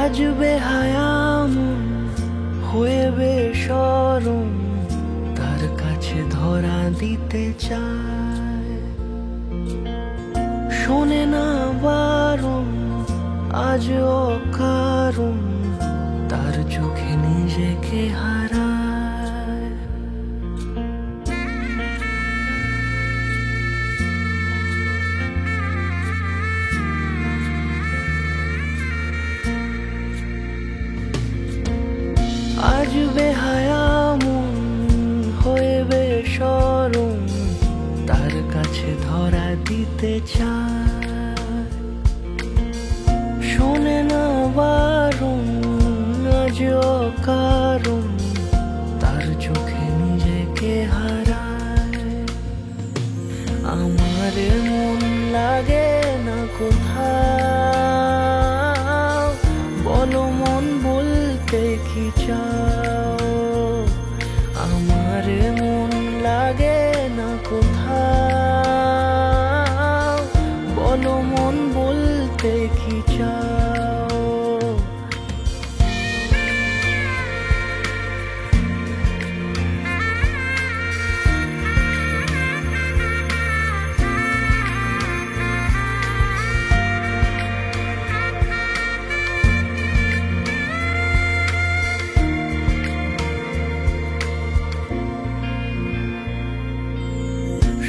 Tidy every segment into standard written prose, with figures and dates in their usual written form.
আজ বেহায়া মন হয়ে বেশরম, তার কাছে ধরা দিতে চায়। শোনে না বারণ, আজ অকারণ, তার চোখে নিজেকে হারায়। আজ বেহায়া মন হয়ে বেশরম, তার কাছে ধরা দিতে চায়। শোনে না বারণ, আজ অকারণ, তার চোখে নিজেকে হারায়। আমার মন লাগে না কোথাও, বলো মন বলতে কি চাও। আমার মন লাগে না কোথাও, বলো মন বলতে কি চাও।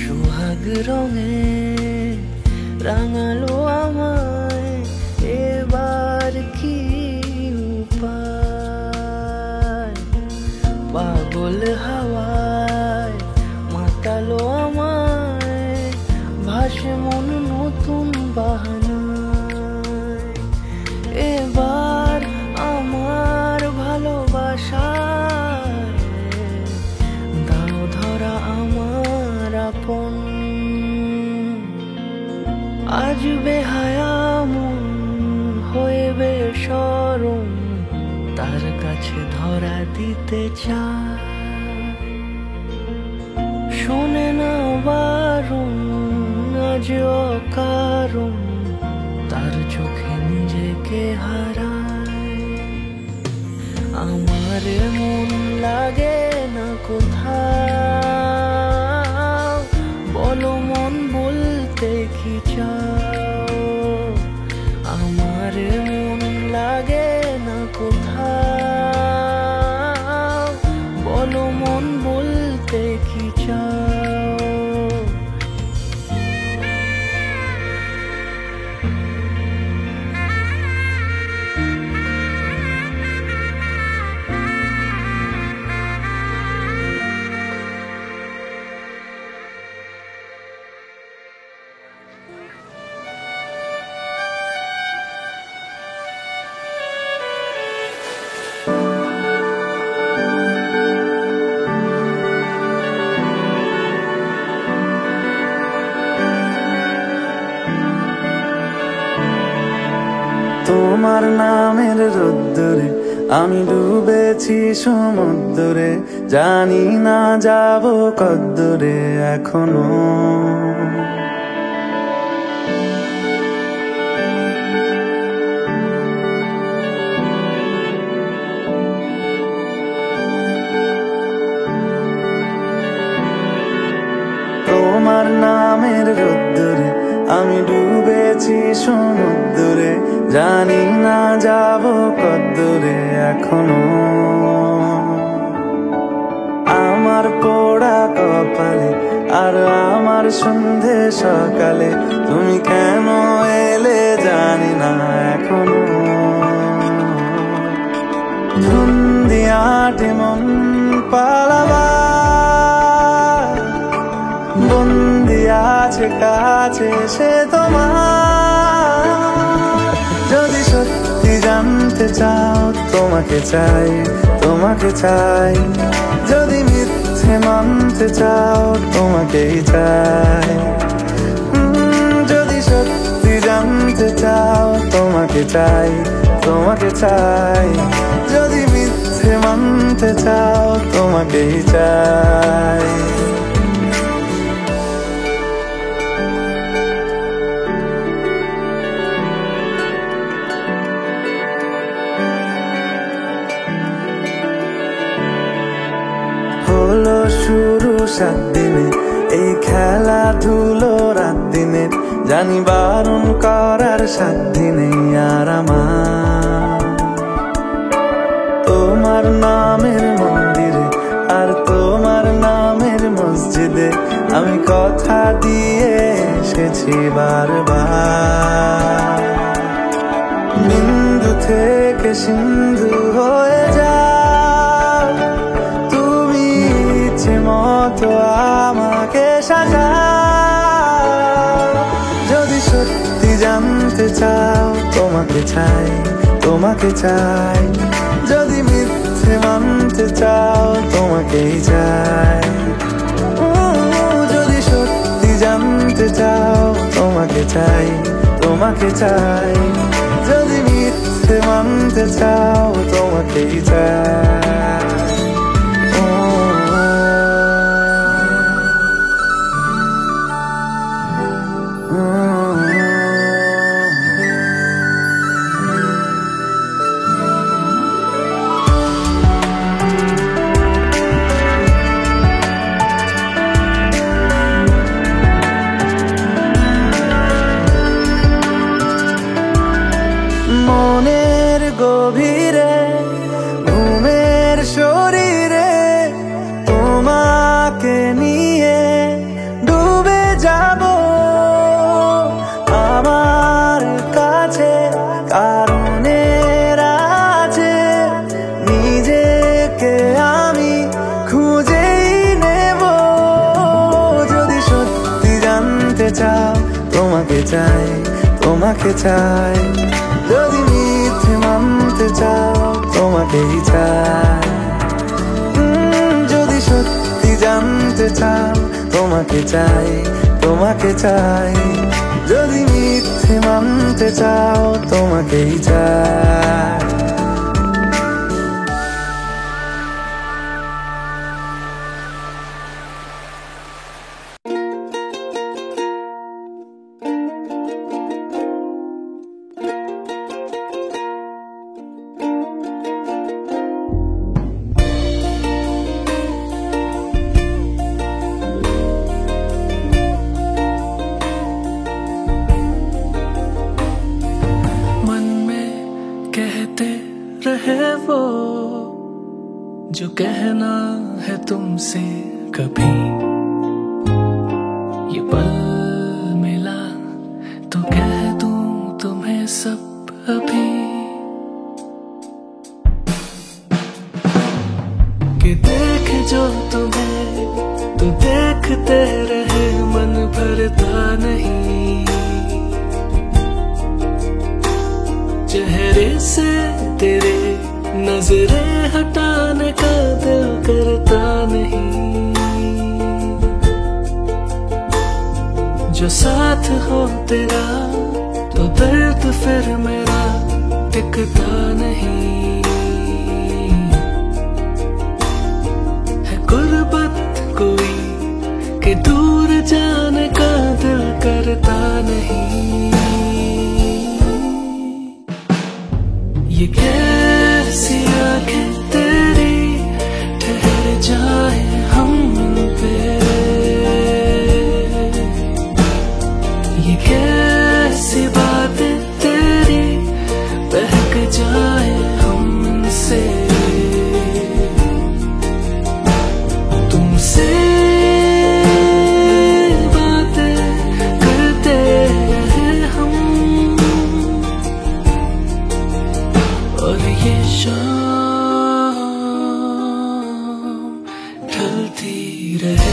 সোহাগ রঙে রাঙালো আমায়, এবার কি উপায়। পাগল হাওয়ায় মাতালো আমায়, ভাসে মন নতুন বাহানায়। এবার আমার ভালোবাসায় দাও ধরা আমার আপন। আজ বেহায়া মন হয়ে বেশরম, তার কাছে ধরা দিতে চায়। শোনে না বারণ, আজ অকারণ, তার চোখে নিজেকে হারায়। আমার মন লাগে না কোথাও, বলো মন বলতে কি চাও। আমার মন লাগে না কোথাও, বলো মন বলতে কি চাও। তোমার নামের রোদ্দুরে আমি ডুবেছি সমুদ্রে, জানি না যাব কদ্দুরে এখনো। তোমার নামের রোদ্দুরে আমি ডুবেছি সমুদ্রে, জানি না যাব কদ্দুরে এখনো। আমার পোড়া কপালে আর আমার সন্ধে সকালে, তুমি কেন এলে জানি না এখনো। ধুন্দিয়াটে মন পালাবার, বন্দি আছে কাছে সে তোমার। যদি সত্যি জানতে চাও তোমাকে চাই, তোমাকে চাই। যদি মিথ্যে মানতে চাও তোমাকেই চাই। যদি সত্যি জানতে চাও তোমাকে চাই, তোমাকে চাই। যদি মিথ্যে মানতে চাও তোমাকেই চাই। সাত দিনে এই খেলাধুলো রাত দিনে জানি বারণ করার সাধ্য নেই আর আমার তোমার নামের মন্দিরে আর তোমার নামের মসজিদে আমি কথা দিয়ে এসেছি বারবার বিন্দু থেকে সিন্ধু হয়ে যাও তুমি ইচ্ছে মতো আমাকে সাজাও যদি সত্যি জানতে চাও তোমাকে চাই তোমাকে চাই যদি মিথ্যে মানতে চাও তোমাকেই চাই যদি সত্যি জানতে চাও তোমাকে চাই তোমাকে চাই যদি মিথ্যে মানতে চাও তোমাকেই চাই মনের গভীরে ঘুমের শরীরে তোমাকে নিয়ে ডুবে যাব আমার কাছে কারণের আছে নিজেকে আমি খুঁজেই নেব যদি সত্যি জানতে চাও তোমাকে চাই তোমাকে চাই যদি মিথ্যে মানতে চাও তোমাকেই চাই যদি সত্যি জানতে চাও তোমাকে চাই তোমাকে চাই যদি মিথ্যে মানতে চাও তোমাকেই চাই जो कहना है तुमसे कभी ये पल मिला तो कह दूं तुम्हें सब अभी कि देख जो तुम्हें तो देखते रहे मन भरता नहीं चेहरे से तेरे नजरें हटाने का दिल करता नहीं जो साथ हो तेरा तो दर्द फिर मेरा टिकता नहीं है गुर्बत कोई कि दूर जाने का दिल करता नहीं ये कैसी आंखें तेरी ठहर जाए हम पे ये कैसी बातें तेरी बहक जाए हमसे तुमसे बातें करते रहे हम और ये शाम ढलती रहे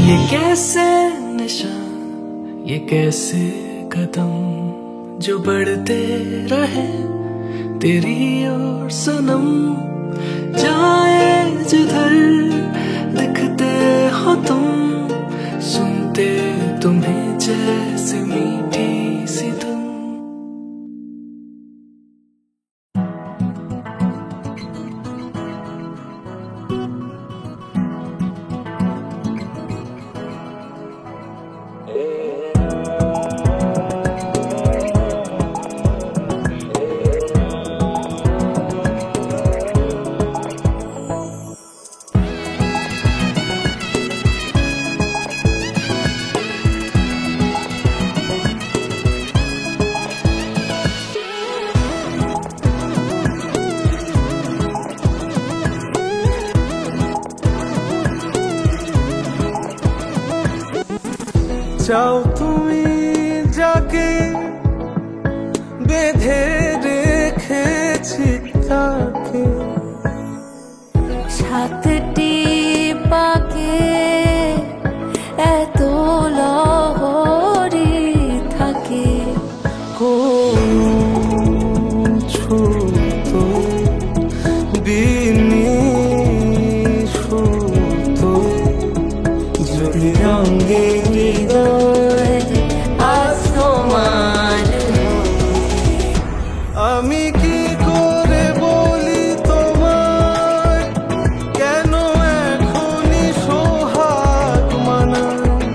ये कैसे निशान ये कैसे कदम जो बढ़ते रहे तेरी ओर सनम जाए जिधर दिखते हो तुम सुनते तुम्हें जैसे मीठी सी धुन চাও তুমি যাকে বেঁধে রেখেছি তাকে, সাতটি পাকে এত লহরী থাকে, কোন ছুতো বিনিশুতো যদি রঙে হৃদয় আজ তোমার। আমি কি করে বলি তোমায় কেন এখনই সোহাগ মানায়,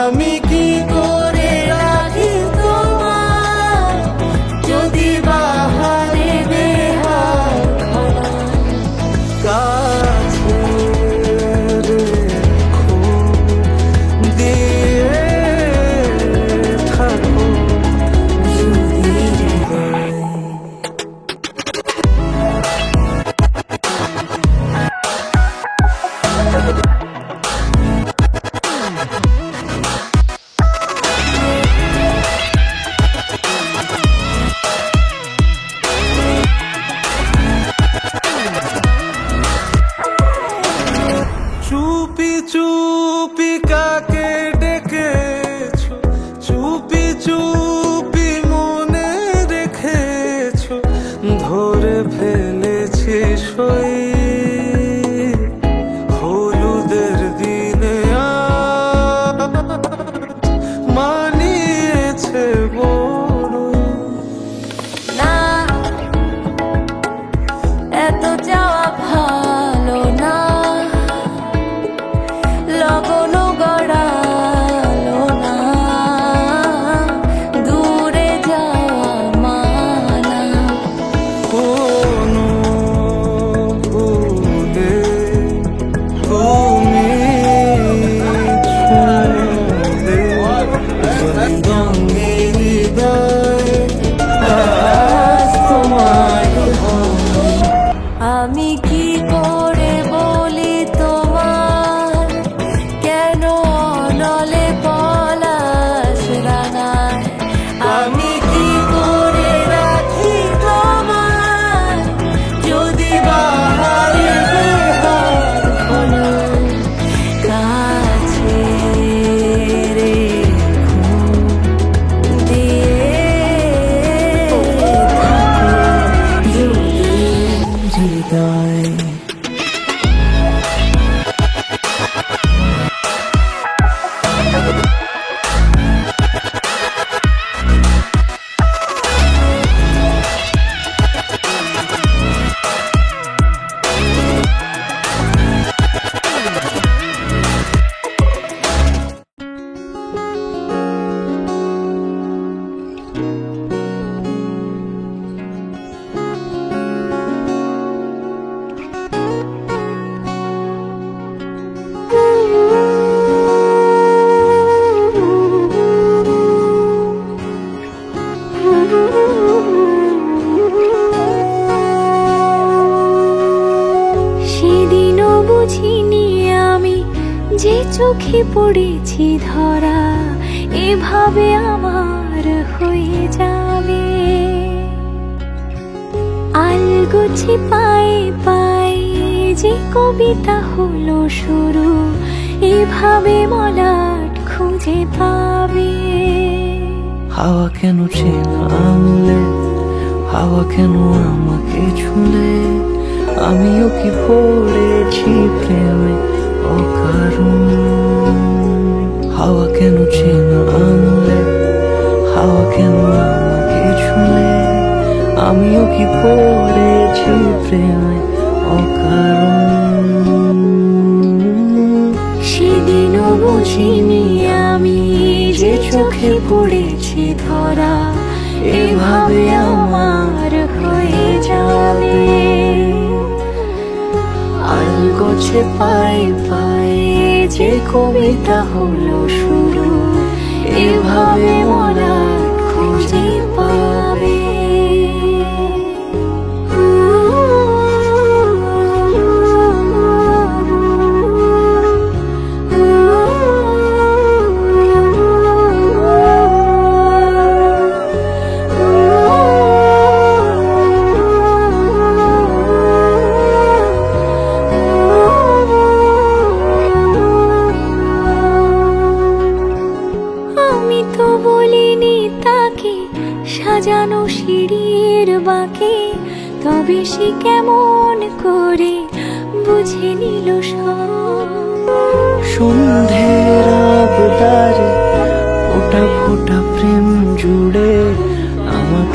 আমি কি করে রাখি তোমায় যদি বাহারে বেহাত কাছে রেখো দিয়ে থাকো যদি হৃদয়। চুপি চুপি কাকে ডেকেছো, চুপি চুপি মনে রেখেছো, ধরে ফেলেছি সই হলুদের দিনে আজ মানিয়েছে বড়। না এত চাওয়া ভালো না, লগন গড়ালো না, দূরে যাওয়া মানা, কোনো ভুলে তুমি ছুঁলে রঙে হৃদয় আজ তোমার হয়। আমি কি করে বলি তোমার কেন নলে পলাশ রাঙায়, আমি কি করে রাখি তোমার যদি বাহারে বেহাত খোলায়, কাছে রেখো দিয়ে থাকো যদি হৃদয়। সেদিনও বুঝিনি আমি যে চোখে পড়েছি ধরা এভাবে আমার হয়ে যাবে, আলগোছে পায়ে পায়ে যে কবিতা হলো শুরু এভাবে মলাট খুঁজে পাবে। হাওয়া কেন চেনা আঙুলে, হাওয়া কেন আমাকে ছুলে, আমিও কি পড়েছি প্রেমে অকারণ। হাওয়া কেন চেনা আঙুলে, হাওয়া কেন আমাকে ছুলে, আমিও কি পড়েছি প্রেমে অকারণ। সেদিনও বুঝিনি আমি যে চোখে পড়েছি ধরা এভাবে আমার হয়ে যাবে, আলগোছে পায়ে পায়ে যে কবিতা হলো শুরু এভাবে মলাট খুঁজে পাবে।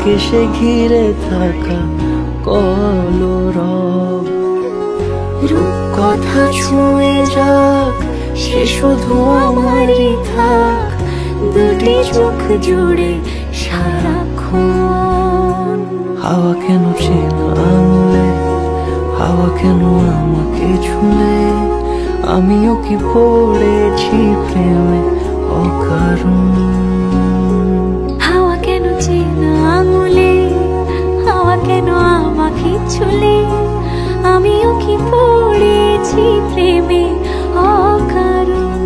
থাকে সে ঘিরে থাকা কলরব। রূপকথা ছুঁয়ে যাক, সে শুধু আমারই থাক, দুটি চোখ জুড়ে সারাক্ষণ। হাওয়া কেন চেনা আঙুলে, হাওয়া কেন আমাকে ছুলে, আমিও কি পড়েছি প্রেমে অকারণ। হাওয়া কেন চেনা আঙুলে, হাওয়া কেন আমাকে ছুলে, আমিও কি পড়েছি প্রেমে অকারণ।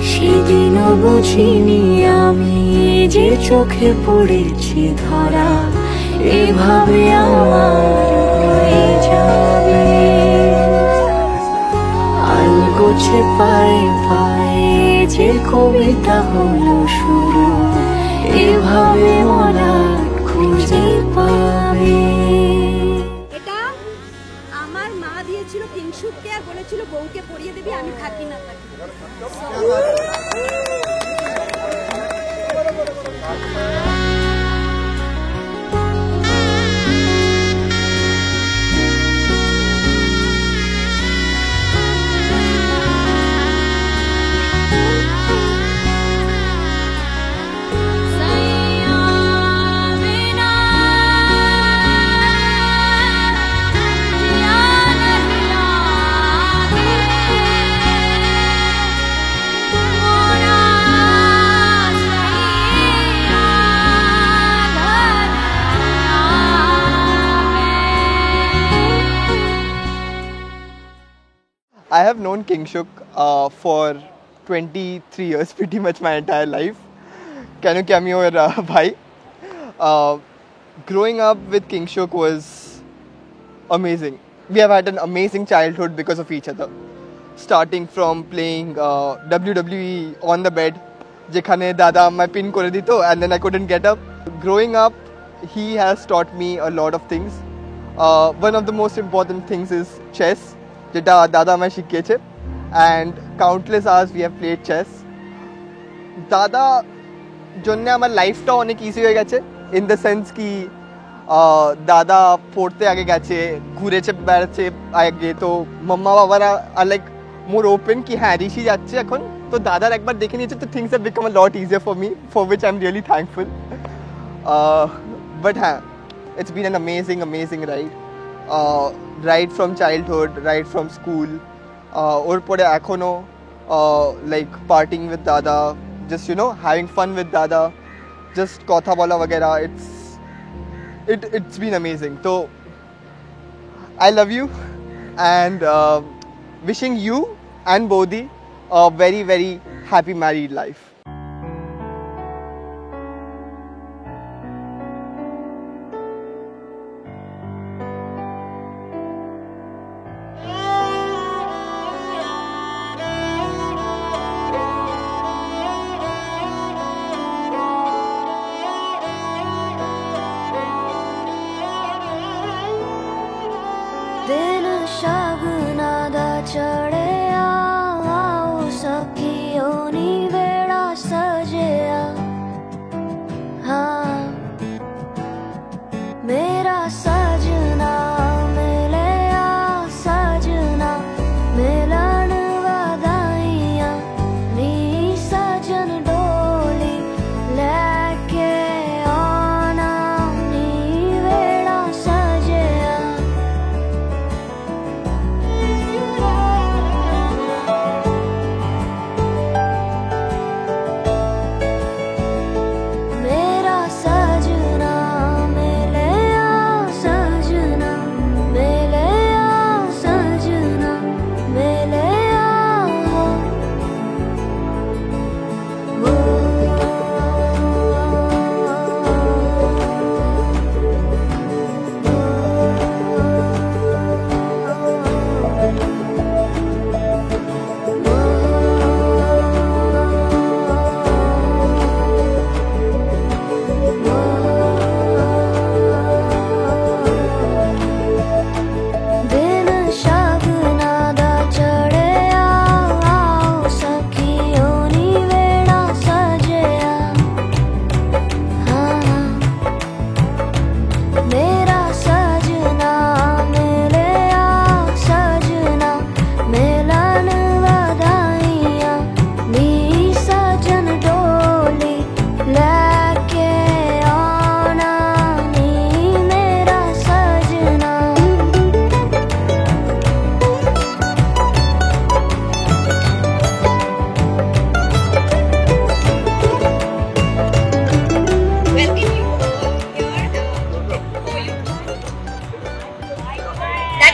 সেদিনও বুঝিনি আমি যে চোখে পড়েছি ধরা, এভাবে আমার হয়ে যাবে। আলগোছে পায়ে পায়ে যে কবিতা হলো শুরু, এভাবে মলাট খুঁজে পাবে। এটা আমার মা দিয়েছিল কিংশুককে, আর বলেছিল বউকে পরিয়ে দিবি, আমি থাকি না থাকি। I have known Kingshuk for 23 years, pretty much my entire life. Can you cameo or bhai? Growing up with Kingshuk was amazing. We have had an amazing childhood because of each other. Starting from playing WWE on the bed, jekhane dada my pin kore dito and then I couldn't get up. Growing up, he has taught me a lot of things. One of the most important things is chess. যেটা দাদা আমায় শিখিয়েছে, and countless hours we have played chess. দাদা জন্যে আমার লাইফটা অনেক easy হয়ে গেছে, ইন দ্য সেন্স কি দাদা পড়তে আগে গেছে, ঘুরেছে বেড়াচ্ছে আগে, তো মাম্মা বাবারা আর লাইক মোর ওপেন কি হ্যাঁ ঋষি যাচ্ছে এখন, তো দাদার একবার দেখে নিয়েছে, তো things have become a lot easier for me, for which I am really thankful. But হ্যাঁ, it's been an amazing ride. Right from childhood, right from school, or pore ekhono like partying with dada, just having fun with dada, just kotha bola wagera, it's been amazing. So I love you and wishing you and Bodhi a very very happy married life. दिन शगुना दा चढ़िया, आओ सखियो नी वेड़ा सजिया। हाँ मेरा सजना मिलिया, सजना मिलन वधाइया, नी सजन डोली लेके आना, नी वेड़ा सजिया।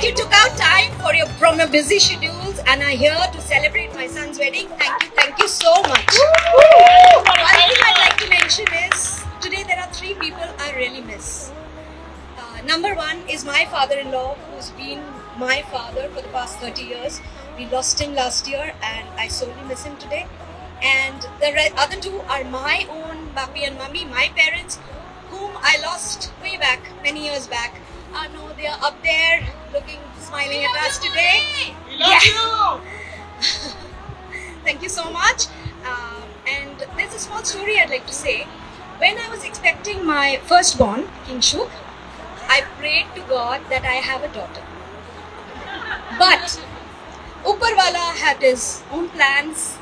that you took out time from your busy schedules and are here to celebrate my son's wedding. Thank you so much. One thing I'd like to mention is, today there are 3 people I really miss. Number 1 is my father-in-law, who's been my father for the past 30 years. We lost him last year and I sorely miss him today. And the other 2 are my own Papi and Mummy, my parents, whom I lost way back, many years back. No, they are up there looking, smiling at us today. We love you! Thank you so much. And there's a small story I'd like to say. When I was expecting my firstborn, Kingshuk, I prayed to God that I have a daughter. But Upparwala had his own plans.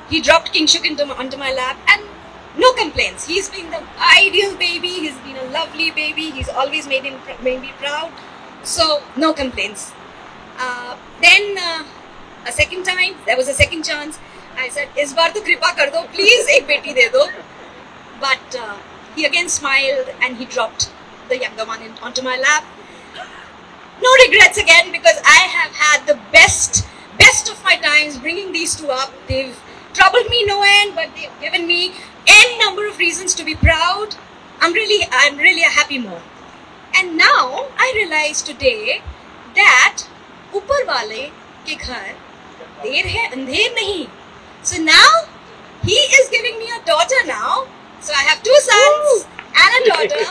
He dropped Kingshuk onto my lap and no complaints. He's been the ideal baby. He's been a lovely baby. He's always made me proud. So no complaints. Then a second time, there was a second chance. I said, "Is baar to kripa kar do, please ek beti de do." But he again smiled and he dropped the younger one onto my lap. No regrets again, because I have had the best of my times bringing these 2 up. They've troubled me no end, but they've given me n number of reasons to be proud. I'm really a happy mom. And now I realize today that Uppar wale ke ghar der hai, andher nahi. So now he is giving me a daughter now. So I have 2 sons and a daughter.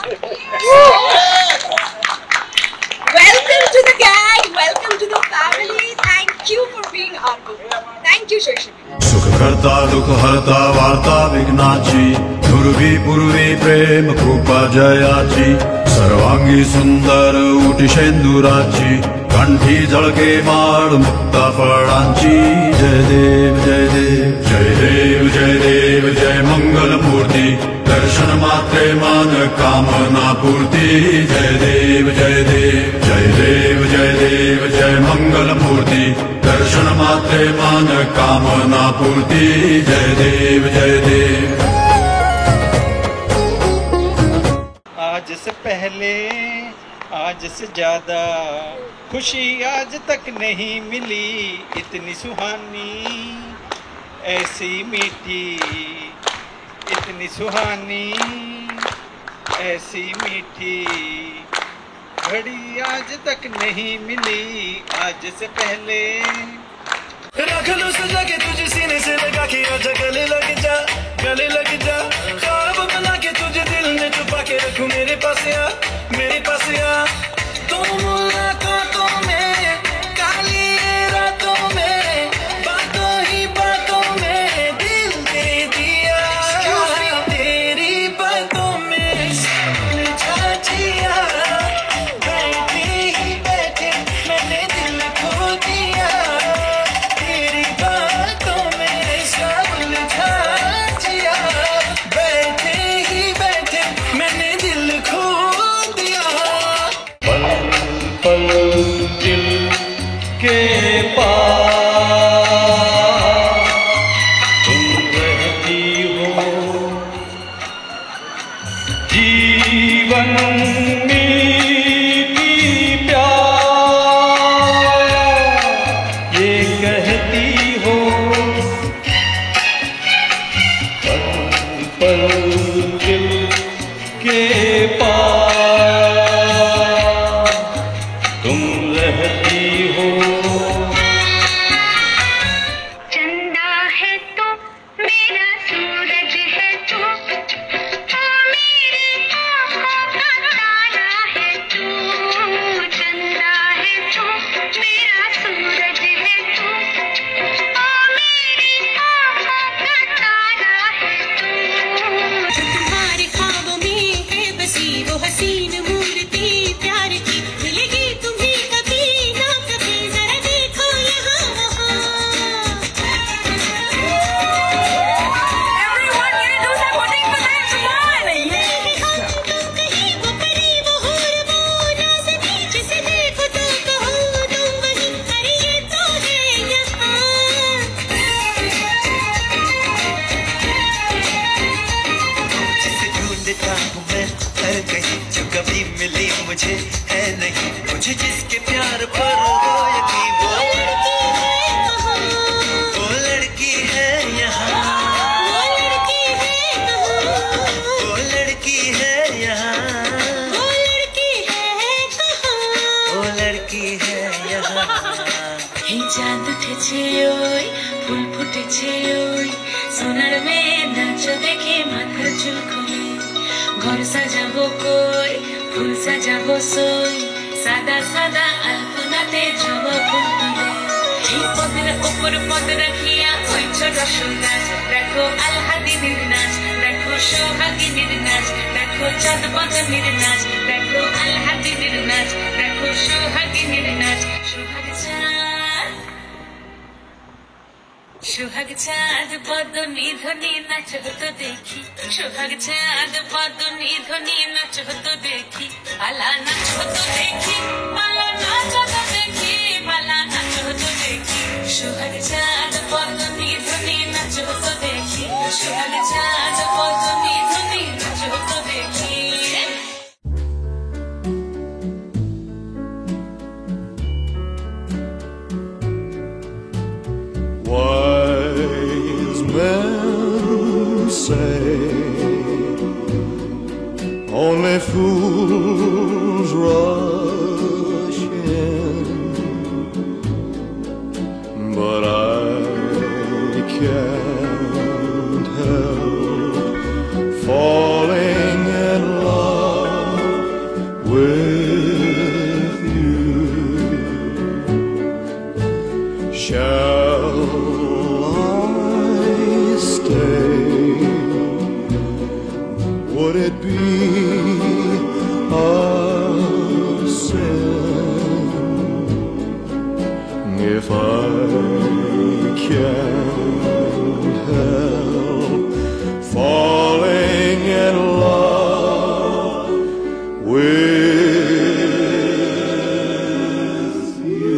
Welcome to the gang, welcome to the family. Thank you for being our group. Thank you, Shoishabi. सुख करता दुख हरता वार्ता विघ्नाची, ध्रुवी पूर्वी प्रेम कृपा जयाची, सर्वांगी सुंदर उटी शेंदुराची, कंठी झळके माळ मुक्ता फळांची. जय देव जय देव जय देव जय देव जय मंगल मूर्ती, दर्शन मात्रे मान कामना पूर्ती. जय देव जय देव जय देव जय देव जय मंगल मूर्ती, दर्शन मात्रे मान कामना पूर्ति. जय देव जय देव. आज से पहले आज से ज्यादा खुशी आज तक नहीं मिली, इतनी सुहानी ऐसी मीठी, इतनी सुहानी ऐसी मीठी घड़ी आज तक नहीं मिली. आज से पहले रख लो सजा के तुझे सीने से लगा के, आजा गले लग जा, गले लग जा. ख्वाब बना के तुझे दिल में छुपा के रखूं, मेरे पास आ, मेरे पास आ. तुम मुलाकातों में, काली रातों में, बातों ही बातों में दिल दे दिया. तेरी बातों में उलझा जिया, बैठे ही बैठे मैंने दिल खो दिया. के पास तुम रहती हो, जीवन मीठी प्यार ये कहती हो. पल पल दिल के पास तुम रहती हो. मुझे जिसके प्यार पर हो यकीन, वो लड़की है यहाँ, वो लड़की है यहाँ, वो लड़की है यहाँ, वो लड़की है कहाँ, वो लड़की है यहाँ। এই চাঁদ উঠেছে ওই ফুল ফুটেছে ওই সোনার মেয়ে নাচ দেখে মাথার চুল খুলে ঘর সাজাবো কই ফুল সাজাবো সই সাদা সাদা আলপনাতে জবা ফুল তুলে এই পদের উপর পদ রাখিয়া ওই ছোট সুগাছ দেখো আলহাদিনীর নাচ দেখো সোহাগিনীর নাচ দেখো চাঁদ বদনীর নাচ দেখো আলহাদিনীর নাচ দেখো সোহাগিনীর নাচ সোহাগ চাঁদ সোহাগ চাঁদ বদনী ধ্বনি নাচ হতো দেখি সোহাগ চাঁদ বদনী ধ্বনি নাচ হতো দেখি পালা নাচ হতো দেখি পালা নাচ হতো দেখি পালা নাচ হতো দেখি সোহাগ চাঁদ বদনী ধ্বনি নাচ হতো দেখি সোহাগ চাঁদ বদনী ধ্বনি নাচ হতো দেখি Wise men say only fools rush in, but I can't help falling in love with you. Shall I stay? Would it be a sin if I can't help falling in love with you?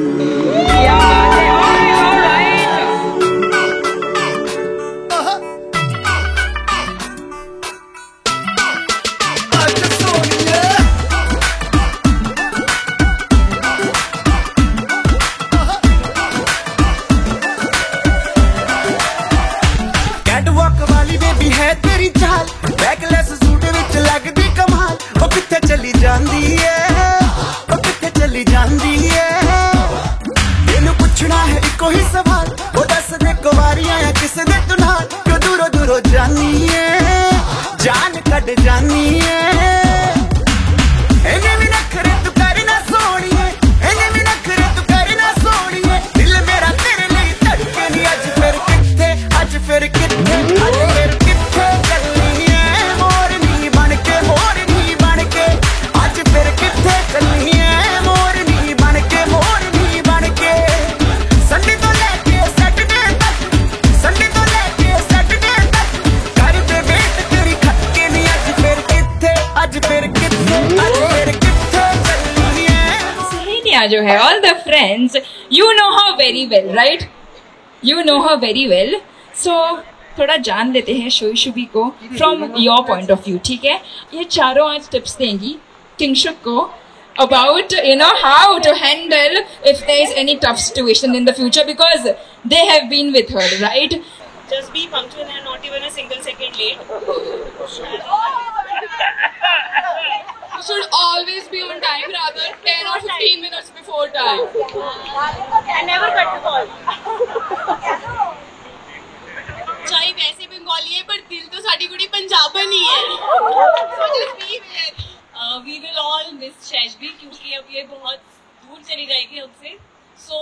Catwalk वाली baby है तेरी चाल, backless suit विच लगदी कमाल, ओ किथे चली जांदी है, ओ किथे चली जांदी है। तेनू पुछना है इको ही सवाल, ओ दस दे कुवारियां या किस दे तू नाल, क्यों दूरों दूरों जानी है, जान कट जानी है। इन्हें भी नखरे तू करना सोनिए, इन्हें भी नखरे तू करना सोनिए, दिल मेरा तेरे लिए धड़के नी अज फिर किथे, अज फिर किथे, अज फिर किथे चलनी है मोरनी बनके, मोरनी बनके, अज फिर किथे चलनी है मोरनी बनके, मोरनी बनके। संडे तो लेके सैटरडे तक, संडे तो लेके सैटरडे तक, कर दे वेट तेरी खटके नी अज फिर किथे, अज फिर किथे, अज फिर किथे चलनी है। सहेलियां जो है all the friends, you know her very well, right? You know her very well. So थोड़ा जान लेते हैं शोईशुबी को from your point of view, ठीक है? ये चारों आज टिप्स देंगी किंगशुक को about how to handle if there is any tough situation in the future, because they have been with her, right? Just be punctual and not even a single second late. You should always be on time, rather 10 or 15 minutes before time. And never cut the call. चाहे वैसे बंगाली है पर दिल तो साडी कुड़ी पंजाबन ही है. So just be there. We will all miss Shashbi क्योंकि अब ये बहुत दूर चली जाएगी हमसे. So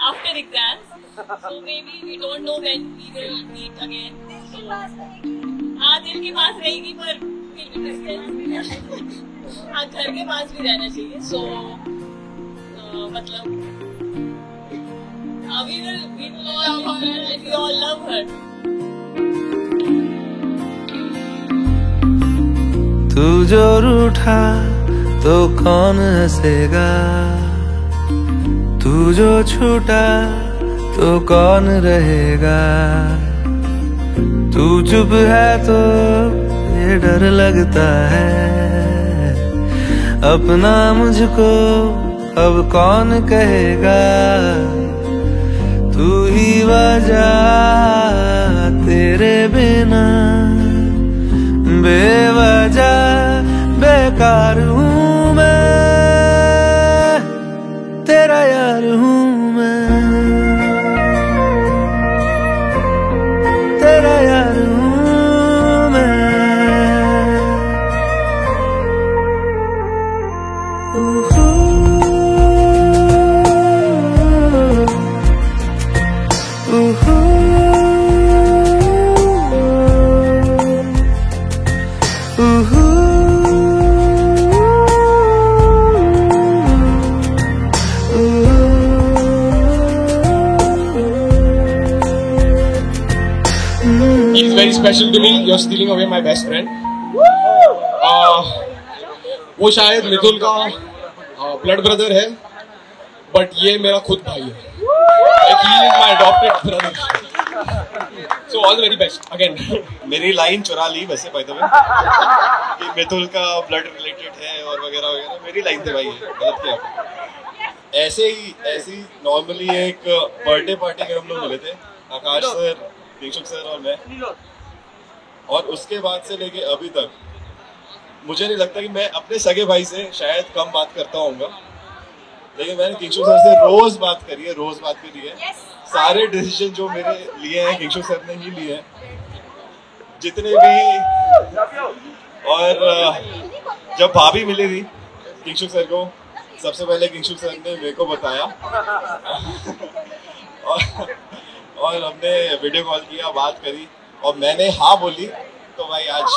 after exams, so maybe we don't know when we will meet again. हाँ, दिल के पास रहेगी पर फिर भी distance. हाँ, घर के पास भी रहना चाहिए. So मतलब we will all love her and we all love her. तू जो रूठा तो कौन हंसेगा, तू जो छूटा तो कौन रहेगा, तू चुप है तो ये डर लगता है अपना मुझको अब कौन कहेगा, तू ही वजह तेरे बिना बेवजह बेकार हूँ मैं, तेरा यार हूँ मैं, तेरा यार हूँ मैं। He's very special to me. You're stealing away my best friend. वो शायद मिथुन का ब्लड ब्रदर है, बट ये मेरा खुद भाई है. Like he is my adopted brother. So all the very best again. मेरी लाइन चुरा ली वैसे by the way कि मिथुन का ब्लड रिलेटेड है और वगैरह वगैरह. मेरी लाइन थे भाई, गलत किया आपने. ऐसे ही नॉर्मली एक बर्थडे पार्टी में हम लोग मिले थे, आकाश सर, किंगशुक सर और मैं. और उसके बाद से लेके अभी तक मुझे नहीं लगता कि मैं अपने सगे भाई से शायद कम बात करता होऊंगा, लेकिन मैंने किंगशुक सर से रोज बात करी है. सारे डिसीजन जो मेरे लिए हैं किंगशुक सर ने ही लिए हैं, जितने भी. और जब भाभी मिली थी किंगशुक सर को, सबसे पहले किंगशुक सर ने मेरे को बताया और हमने वीडियो कॉल किया, बात करी, और मैंने हाँ बोली तो भाई आज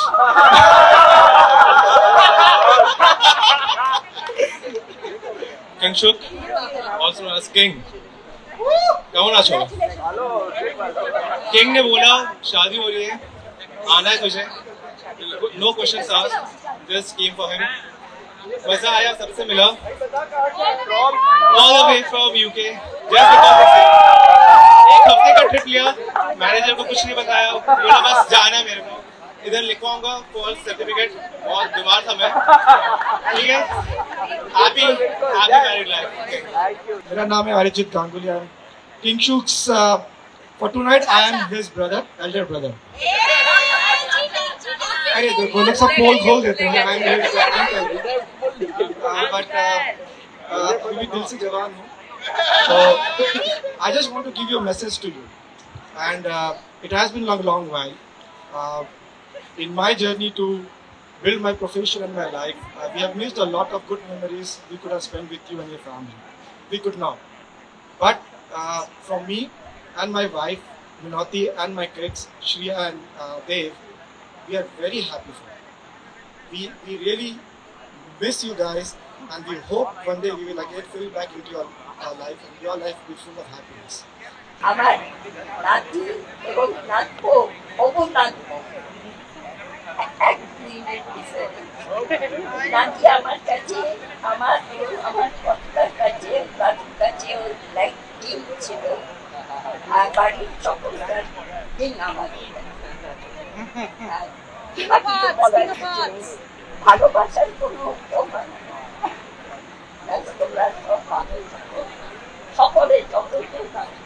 Kingshuk, also known as King. कौन आ छोड़ा? किंग ने बोला शादी हो रही है, आना है तुझे. No questions asked, just came for him. मजा आया, सबसे मिला. All the way from UK, just because of it. एक हफ्ते का ट्रिप लिया, मैनेजर को कुछ नहीं बताया, बोला बस जाना है मेरे को. इधर लिखवाऊंगा फॉल्स सर्टिफिकेट, बहुत बीमार था मैं. ठीक है, हैप्पी मैरिड लाइफ. मेरा नाम है Arijit गांगुलिया. किंगशुक्स for tonight I am his brother, elder brother. अरे वो लोग सब पोल खोल देते हैं. I am his uncle, but अभी दिल से जवान हूँ. So I just want to give you a message to you, and it has been long while. In my journey to build my profession and my life, we have missed a lot of good memories we could have spent with you and your family. We could not. But from me and my wife, Minoti, and my kids, Shriya and Dev, we are very happy for you. We really miss you guys, and we hope one day we will again fill back into your life, and your life will be full of happiness. আমার নাতি এবং নাতবো অবনাতবো এক দিনের বিষয়. নাতি আমার কাছে, আমার কর্তার কাছে, নাতির কাছে ওর লাইক টিম ছিল, আর বাড়ির সকলকার দিন আমাদের. ভালোবাসার কোনো প্রমাণ তোমরা সব মানুষ সকলে সকলকে মানুষ.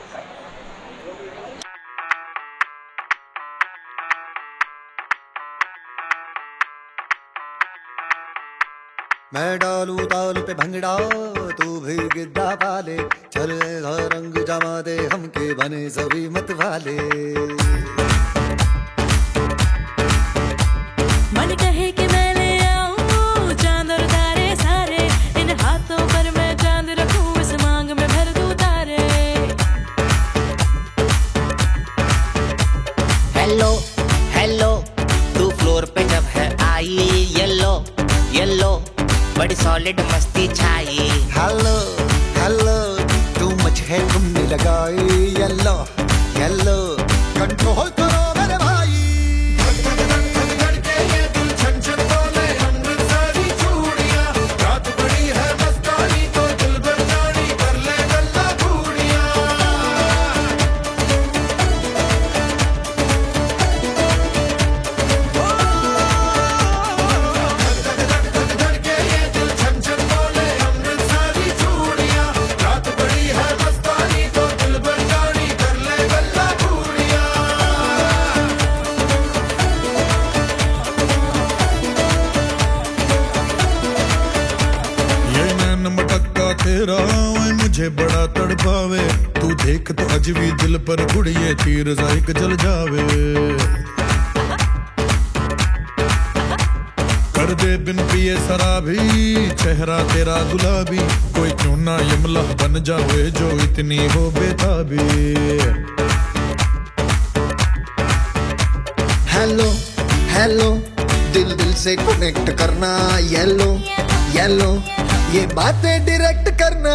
मैं डालू ताल पे भंगड़ा, तू भी गिद्दा पाले, चले रंग जमा दे हमके बने सभी मत वाले. मन कहे कि मैं ले आऊं चांद और तारे सारे, इन हाथों पर मैं चांद रखूं, इस मांग में भर दूं तारे. हेलो हेलो, तू फ्लोर पे जब है आई, येलो येलो बड़ी सॉलिड मस्ती छाई. हेलो हेलो, तू मच है तुमने लगाई, येलो येलो कंट्रोल करो मेरे भाई. तेरा ओए मुझे बड़ा तड़पावे, तू देख तो अज भी दिल पर कुड़िए तीर जाइक जल जावे। कर दे बिन पिए शराबी चेहरा तेरा गुलाबी, कोई क्यों ना यमला बन जावे जो इतनी हो बेताबी। हेलो हेलो दिल दिल से कनेक्ट करना, येलो येलो ये बातें डायरेक्ट करना।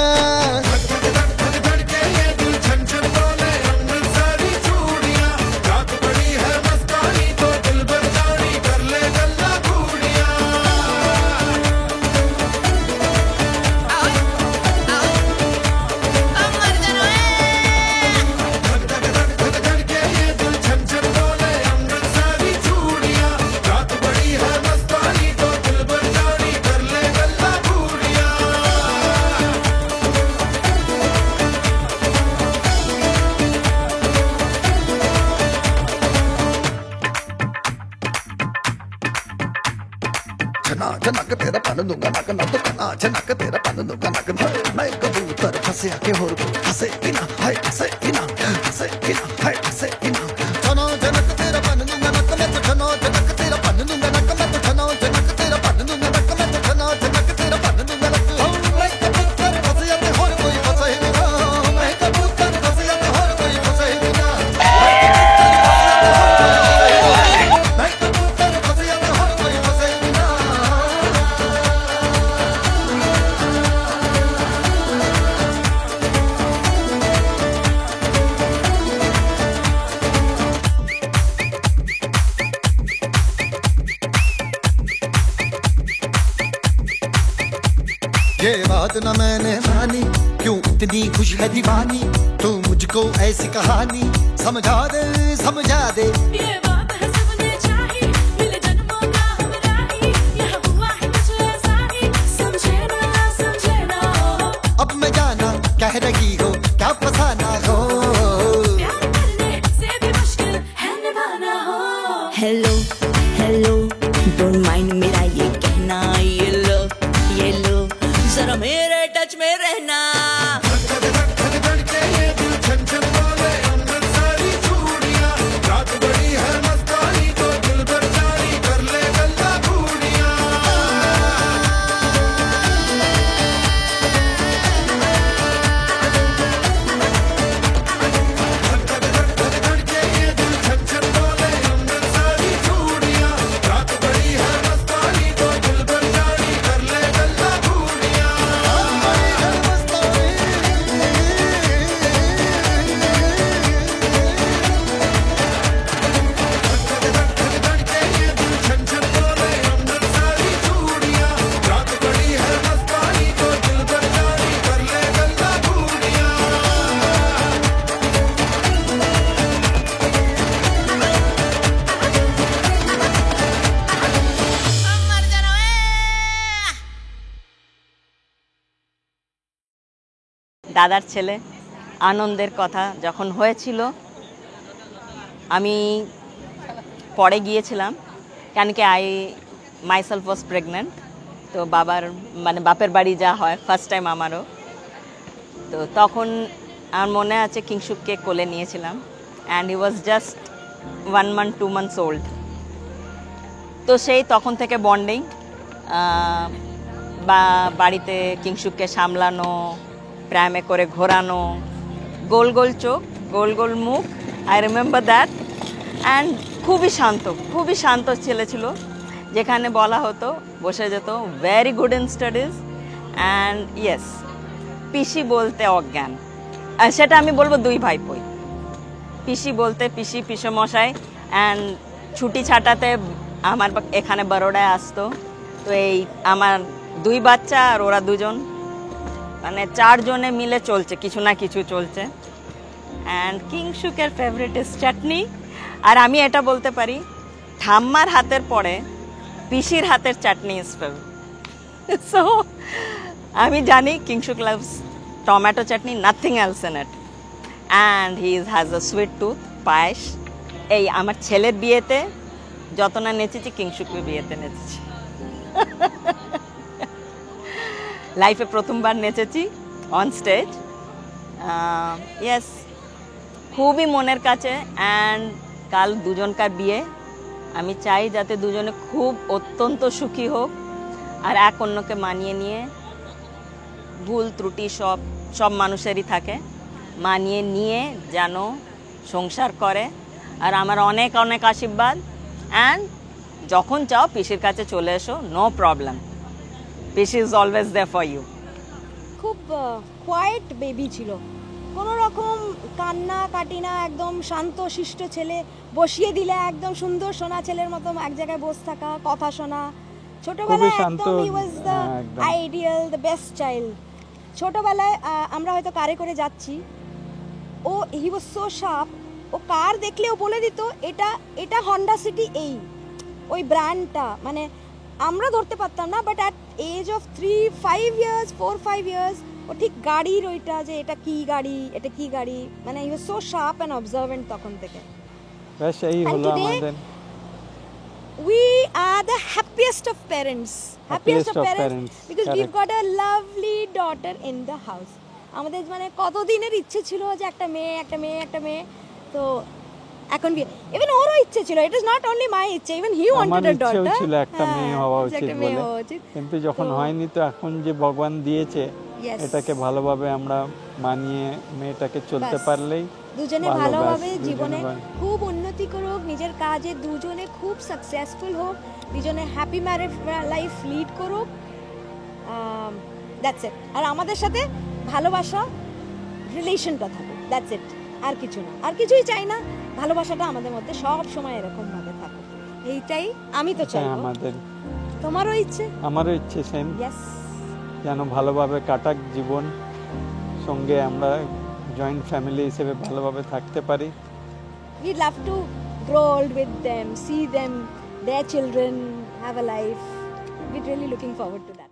झनक तेरा पन दूंगा नक न तो कना, झनक तेरा पन दूंगा नक न। मैं कबूतर फंसे आके होर को हंसे बिना, हाय हंसे बिना, हंसे बिना, हाय हंसे बिना। झनो झनक तेरा पन दूंगा नक में तो झनो झनक तेरा पन दूंगा नक में तो झनो झनक तेरा पन दूंगा नक में तो झनो झनक तेरा पन दूंगा नक। मैं कबूतर फंसे आके होर कोई फंसे बिना, मैं कबूतर फंसे आके होर कोई फंसे बिना। मैं कबूतर फंसे आके होर कोई फंसे बिना। ये बात न मैंने मानी, क्यों इतनी खुश है दीवानी, तू मुझको ऐसी कहानी समझा दे समझा दे। ये बात है सबने चाही, मिले जन्मों का हमरा ही, यह हुआ है कुछ ऐसा ही, समझे ना अब मैं जाना कह रही हो क्या फसाना हो, प्यार करने से भी मुश्किल है निभाना हो। हेलो हेलो डोंट माइंड मेरा ये कहना, ये लो जरा मेरे टच में रहना। দাদার ছেলে আনন্দের কথা যখন হয়েছিল, আমি পরে গিয়েছিলাম, কেন কি মাইসেলফ ওয়াজ প্রেগনেন্ট। তো বাপের বাড়ি যা হয় ফার্স্ট টাইম আমারও, তো তখন আমার মনে আছে কিংশুককে কোলে নিয়েছিলাম, and he was just 1 month 2 months old. তো সেই তখন থেকে বন্ডিং, বাড়িতে কিংশুককে সামলানো, প্রামে করে ঘোরানো, গোল গোল চোখ, গোল গোল মুখ, আই রিমেম্বার দ্যাট। অ্যান্ড খুবই শান্ত ছেলে ছিল, যেখানে বলা হতো বসে যেত, very good in studies. And yes, পিসি বলতে অজ্ঞান, আর সেটা আমি বলবো দুই ভাইপোই। পিসি বলতে পিসমশাই, অ্যান্ড ছুটি ছাটাতে আমার এখানে বরোডায় আসতো। তো এই আমার 2 বাচ্চা আর ওরা 2 জন, মানে 4 জনে মিলে চলছে, কিছু না কিছু চলছে। অ্যান্ড কিংশুকের ফেভারিট ইজ চাটনি। আর আমি এটা বলতে পারি, ঠাম্মার হাতের পরে পিসির হাতের চাটনি ইজ ফেভারিট। সো আমি জানি Kingshuk loves tomato chutney, nothing else in it. And he has a sweet tooth, পায়েস। এই আমার ছেলের বিয়েতে যত না নেচেছি, কিংশুকের বিয়েতে নেচেছি। লাইফে প্রথমবার নেচেছি, অন স্টেজ। ইয়েস, খুবই মনের কাছে। অ্যান্ড কাল দুজনকার বিয়ে, আমি চাই যাতে দুজনে খুব অত্যন্ত সুখী হোক আর এক অন্যকে মানিয়ে নিয়ে, ভুল ত্রুটি সব মানুষেরই থাকে, মানিয়ে নিয়ে যেন সংসার করে। আর আমার অনেক অনেক আশীর্বাদ। অ্যান্ড যখন চাও পিসির কাছে চলে এসো, নো প্রবলেম, পিসি is always there for you. খুব কোয়াইট বেবি ছিল, কোনো রকম কান্না কাটি না, একদম শান্ত শিষ্ট ছেলে। বসিয়ে দিলে একদম সুন্দর সোনা ছেলের মতো এক জায়গায় বসে থাকা, কথা শোনা। ছোটবেলায় একদম he was the ideal, the best child. ছোটবেলায় আমরা হয়তো কারে করে যাচ্ছি, ও হি ওয়াজ সো শার্প, ও কার দেখলেও বলে দিত এটা হন্ডা সিটি, এই ওই ব্র্যান্ডটা। মানে আমরা ধরতে পারতাম না, but at age of 4-5 years ও ঠিক গাড়ির ওইটা যে এটা কি গাড়ি, মানে হি ওয়াজ সো শার্প অ্যান্ড অবজারভেন্ট তখন থেকে। বেশ, এই হলো আমাদের। We are the happiest of parents because we've got a lovely daughter in the house. আমাদের মানে কতদিনের ইচ্ছে ছিল যে একটা মেয়ে, তো এখন বিয়ে। ইভেন ওরও ইচ্ছে ছিল, it is not only my ইচ্ছে, even he wanted a daughter. আমার ছিল একটা মেয়ে হওয়া উচিত বলে, কিন্তু যখন হয়নি, তো এখন যে ভগবান দিয়েছে এটাকে ভালোভাবে আমরা মানিয়ে মেয়েটাকে চলতে পারলেই দুজনে ভালোভাবে জীবনে খুব উন্নতি করুক, নিজের কাজে দুজনে খুব সাকসেসফুল হোক, দুজনে হ্যাপি ম্যারেড লাইফ লিড করুক, দ্যাটস ইট। আর আমাদের সাথে ভালোবাসা রিলেশনটা থাকুক, দ্যাটস ইট। আর কিছু না, আর কিছুই চাই না, ভালোবাসাটা আমাদের মধ্যে সব সময় এরকম ভাবে থাকুক, এইটাই আমি তো চাই। আমাদের, তোমারও ইচ্ছে? আমারও ইচ্ছে সেম, ইয়েস, যেন ভালোভাবে কাটাক জীবন, সঙ্গে আমরা জয়েন্ট ফ্যামিলি হিসেবে ভালোভাবে থাকতে পারি। We love to grow old with them, see them, their children have a life. We're really looking forward to that.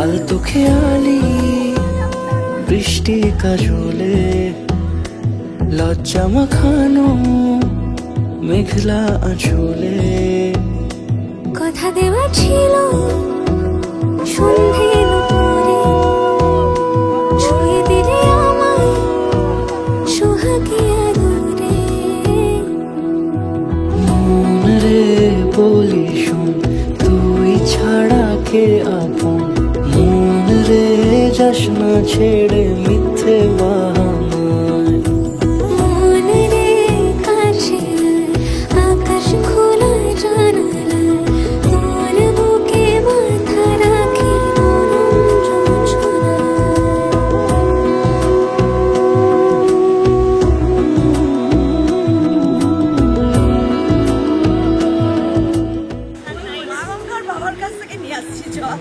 আলতো খেয়ালি বৃষ্টি কাজলে, লজ্জা মাখানো মেঘলা আঁচলে, কথা দেওয়া ছিল সন্ধে দুপুরে, ছুঁয়ে দিলে আমায় সোহাগে আদরে। মন রে বলি শোন, তুই ছাড়া কে আপন, মন রে যাস না ছেড়ে মিথ্যে বাহানায়। মন রে কাছে আকাশ খোলা জানালায়, তোর বুকে মাথা রাখি নরম জোছনায়। বাবার কাছ থেকে নিয়ে আসছি চল।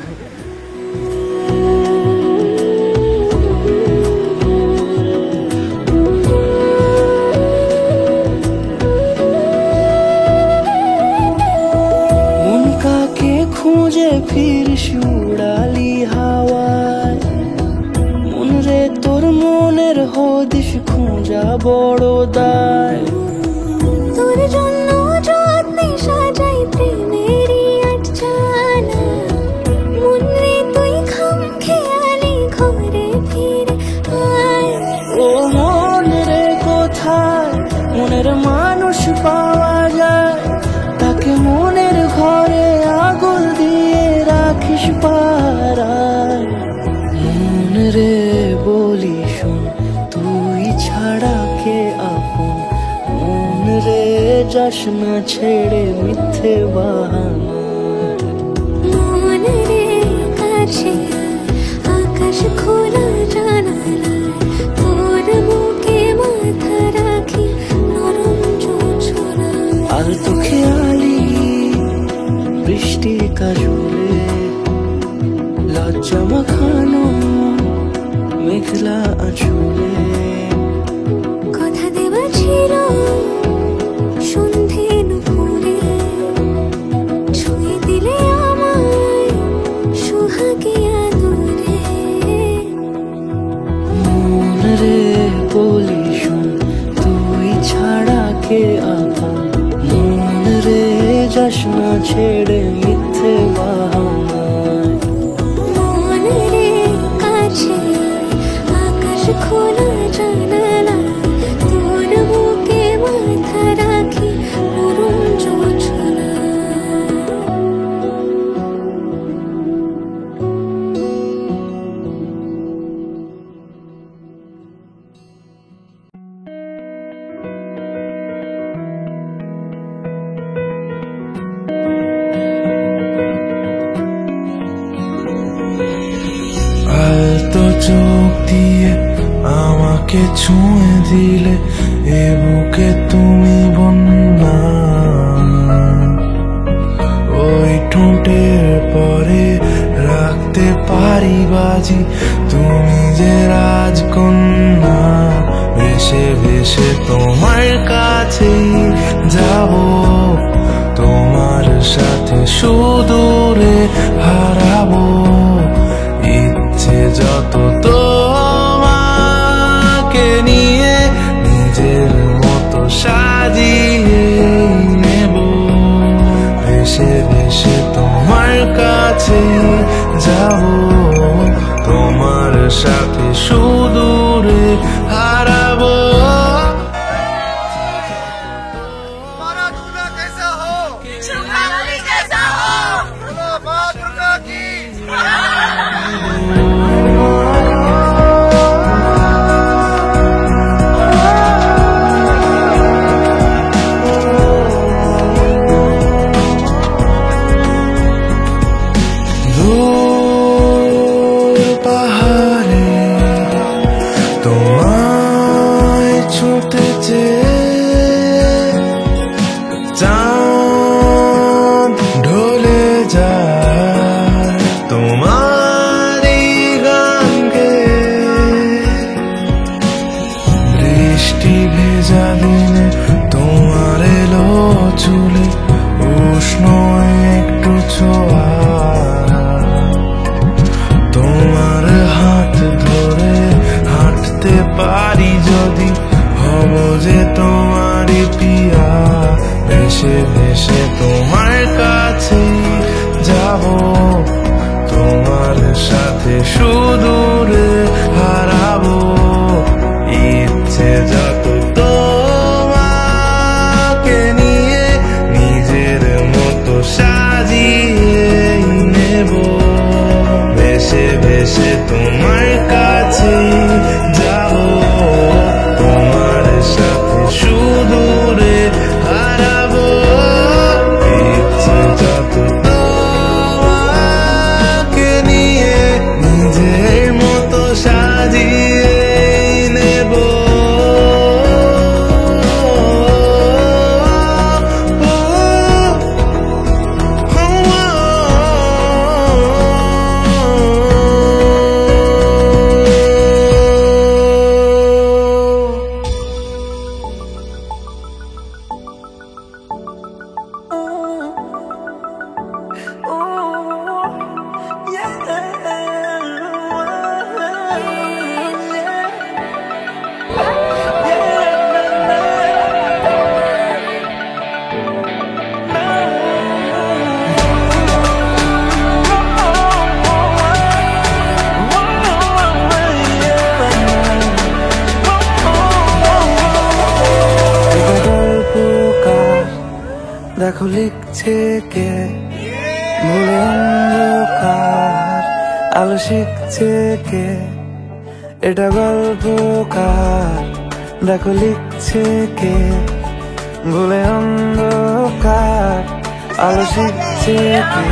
খুঁজে ফিরিস উড়ালি হাওয়ায়, মন রে তোর মনের হদিস খোঁজা বড় দায়। তোর জন্য যত্নে সাজাই প্রেমেরই আটচালা, মন রে তুই খাম খেয়ালি ঘরে ফিরে আয়। ও মন রে কোথায় মনের মানুষ পাওয়া যায়, তাকে মনের ঘরে আগুন দিয়ে রাখিস পাড়ায়। মন রে বলি শোন, তুই ছাড়া কে আপন, মন রে যাস না ছেড়ে মিথ্যে বাহানায়। মন রে কাছে আকাশ খোলা জানালায়, তোর বুকে মাথা রাখি নরম জোছনায়। আর তো খেয়ালি বৃষ্টি কাজলে, লজ্জা মাখানো মেঘলা আঁচলে। বলি শোন, তুই ছাড়া কে আপন? মন রে যাস না ছেড়ে মিথ্যে বাহানায়। মন রে কাছে আকাশ খোলা জানালা, তোর বুকে মাথা রাখি নরম জোছনা। আলতো চোখ দিয়ে আমাকে ছুঁয়ে দিলে এ বুকে তুমি বন্যা। ওই ঠোঁটের পরে রাখতে পারি বাজি, তুমি যে রাজকন্যা। ভেসে ভেসে তোমার কাছেই যাব, তোমার সাথে সুদূরে হারাবো। ইচ্ছে যত তোমাকে নিয়ে নিজের মতো সাজিয়ে নেব। ভেসে ভেসে তোমার কাছে যাব, তোমার সাথে সুদূরে হারাবো। সুদূরে হারাবো। ইচ্ছে যত তোমাকে নিয়ে নিজের মতো সাজিয়ে নেব। ভেসে ভেসে তোমার কাছে যাব, তোমার সাথে সুদূরে হারাবো। ইচ্ছে যত তোমাকে নিয়ে নিজের মতো সাজিয়ে নেব। দেখো লিখছে কে ভুলে অন্ধকার, আলো শিখছে কে এটা গল্পকার। দেখো লিখছে কে ভুলে অন্ধকার, আলো শিখছে কে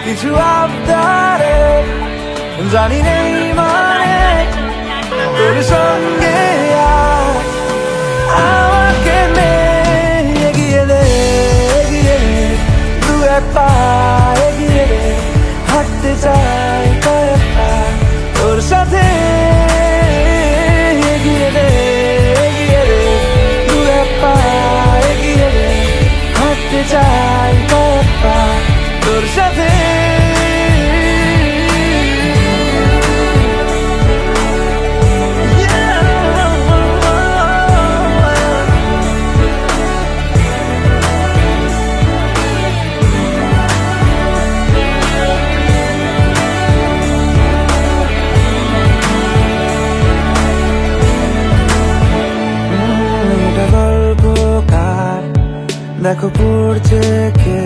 কিছু আবদারে জানি নেই মানে তোর সঙ্গে আমাকে নে এগিয়ে দে দু এক পা এগিয়ে দে হাঁটতে চাই কয়েক পা তোর সাথে এগিয়ে দে দু এক পা এগিয়ে দে হাঁটতে চাই কয়েক পা তোর সাথে। Yeah. দেখো পড়ছে কে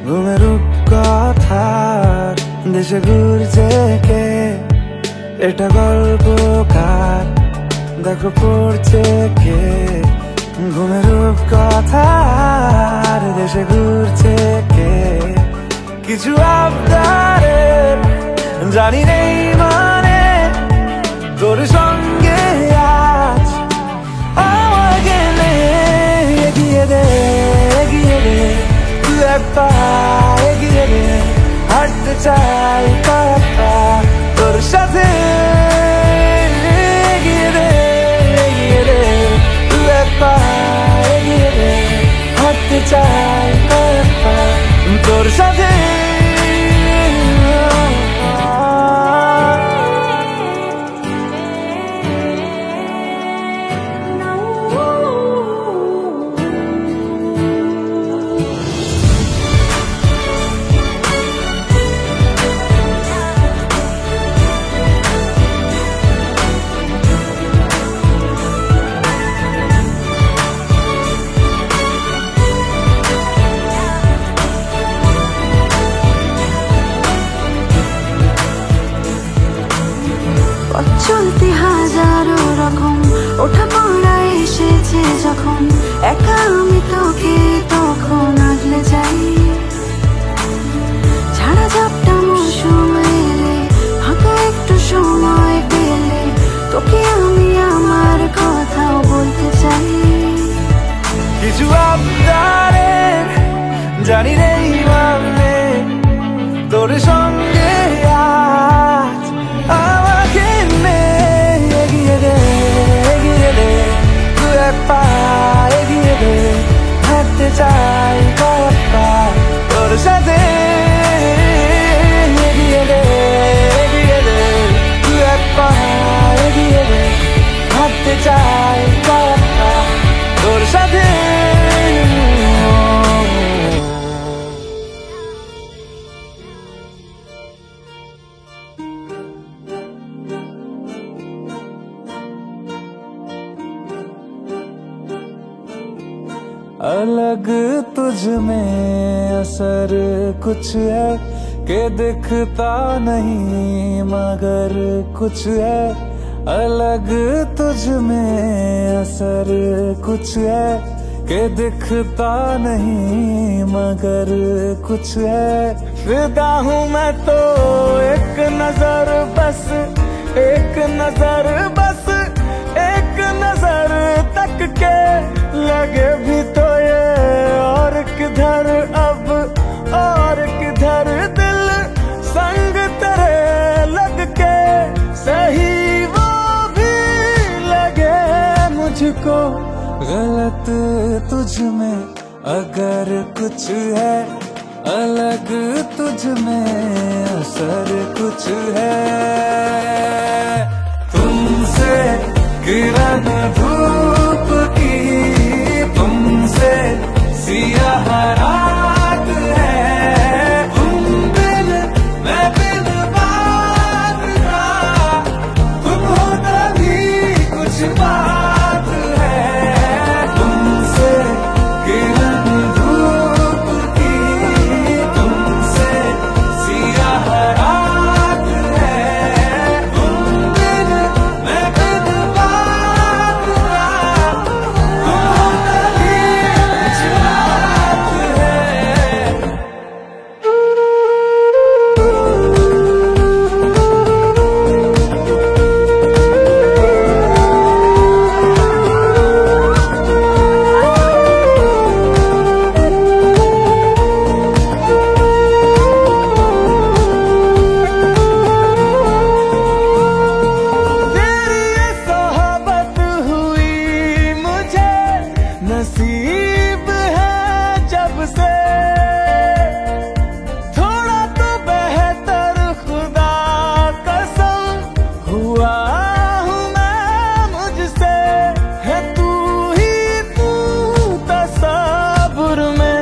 ঘুমের রূপকথার দেশে ঘুরছে কে এটা গল্পকার দেখো পড়ছে কে ঘুমের রূপকথার দেশে ঘুরছে কে কিছু আবদারের জানি নেই মানে তোর সঙ্গে আজ আমাকে নে এগিয়ে দে তুই এক পা এগিয়ে দে হাঁটতে চাই কয়েকটা তোর সাথে এগিয়ে দে তুই এক পা এগিয়ে দে হাঁটতে চাই কয়েকটা তোর সাথে চলতে হাজারো রকম ওঠা পড়া এসেছে যখন একা আমি তোকে তখন আগলে যাই ঝাড়া ঝাপটা মৌসুম এলে ফাঁকা একটু সময় পেলে তোকে আমি আমার কথাও বলতে চাই কিছু আবদারের জানি নেই মানে তোর সঙ্গে আজ আমাকে নে এগিয়ে দে তুই এক পা এগিয়ে দে হাঁটতে চাই কয়েক পা তোর সাথে এগিয়ে দে তুই এক পা এগিয়ে দে হাঁটতে চাই কয়েক পা তোর সাথে अलग तुझ में असर कुछ है के दिखता नहीं मगर कुछ है अलग तुझ में असर कुछ है के दिखता नहीं मगर कुछ है फिदा हूँ मैं तो एक नजर बस एक नजर बस एक नजर तक के लगे भी तो ये और किधर अब और किधर दिल संग तेरे लग के सही वो भी लगे मुझको गलत तुझ में अगर कुछ है अलग तुझ में असर कुछ है तुमसे किरण धूप की तुमसे सियाह रात है तुम बिन मैं बिन बात का तुम हो तभी कुछ बात है तुमसे किरण धूप की तुमसे सियाह रात है तुम बिन मैं बिन बात का तुम हो तभी कुछ बात है तेरी ये सोहबत हुई मुझे नसीब है जब से थोड़ा तो बेहतर खुदा कसम हुआ हूँ मैं मुझसे है तू ही तू तसव्वुर में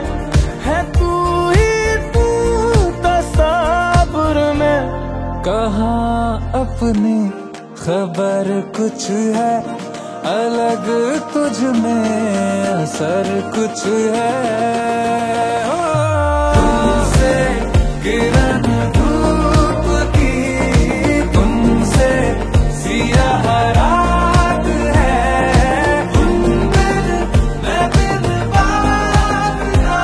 है तू ही तू तसव्वुर में कहाँ अपनी खबर कुछ है अलग तुझ में असर कुछ है। तुमसे किरण धूप की, तुमसे सियाह रात है। तुम बिन मैं बिन बात ना,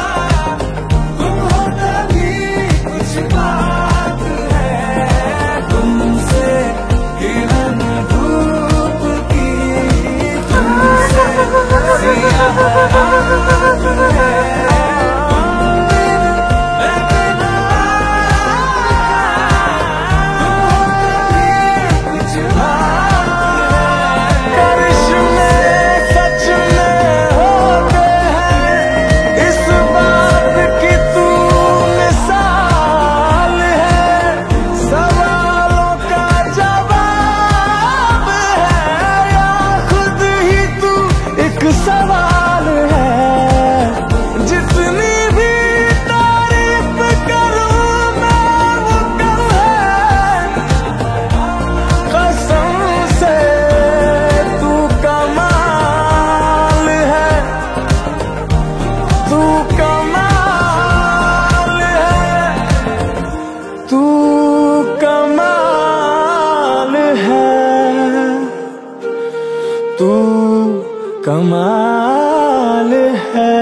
तुम हो तभी कुछ बात है। तुमसे किरण धूप की, तुमसे सियाह रात है। सवाल है जितनी भी तारीफ करूं मैं वो कम है। कसम से तू कमाल है, तू कमाल है, तू कमाल है, तू कमाल है।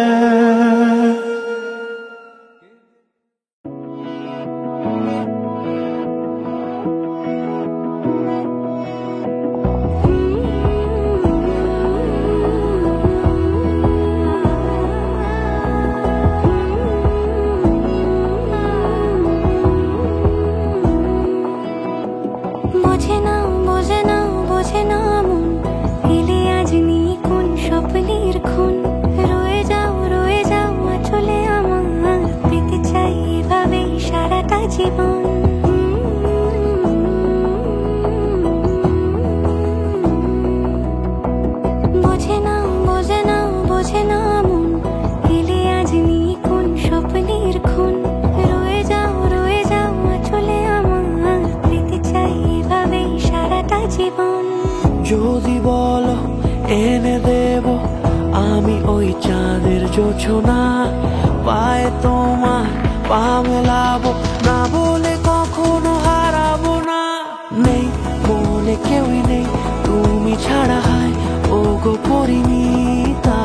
বোঝে না বোঝে না বোঝে না মন, এলে আজ নিয়ে কোন স্বপ্নের খুন। রয়ে যাও চলে আমার, পেতে চাই এভাবেই সারাটা জীবন। বোঝে না বোঝে না বোঝে না মন, এলে আজ নিয়ে কোন স্বপ্নের খুন। রয়ে যাও চলে আমার, পেতে চাই এভাবেই সারাটা জীবন। যদি বলো এনে দেব আমি ওই চাঁদের জোছনা, পায়ে তোমার পা মেলাবো, না বলে কখনো হারাবো না। নেই মনে কেউই নেই তুমি ছাড়া, হায় ও গো পরিণীতা।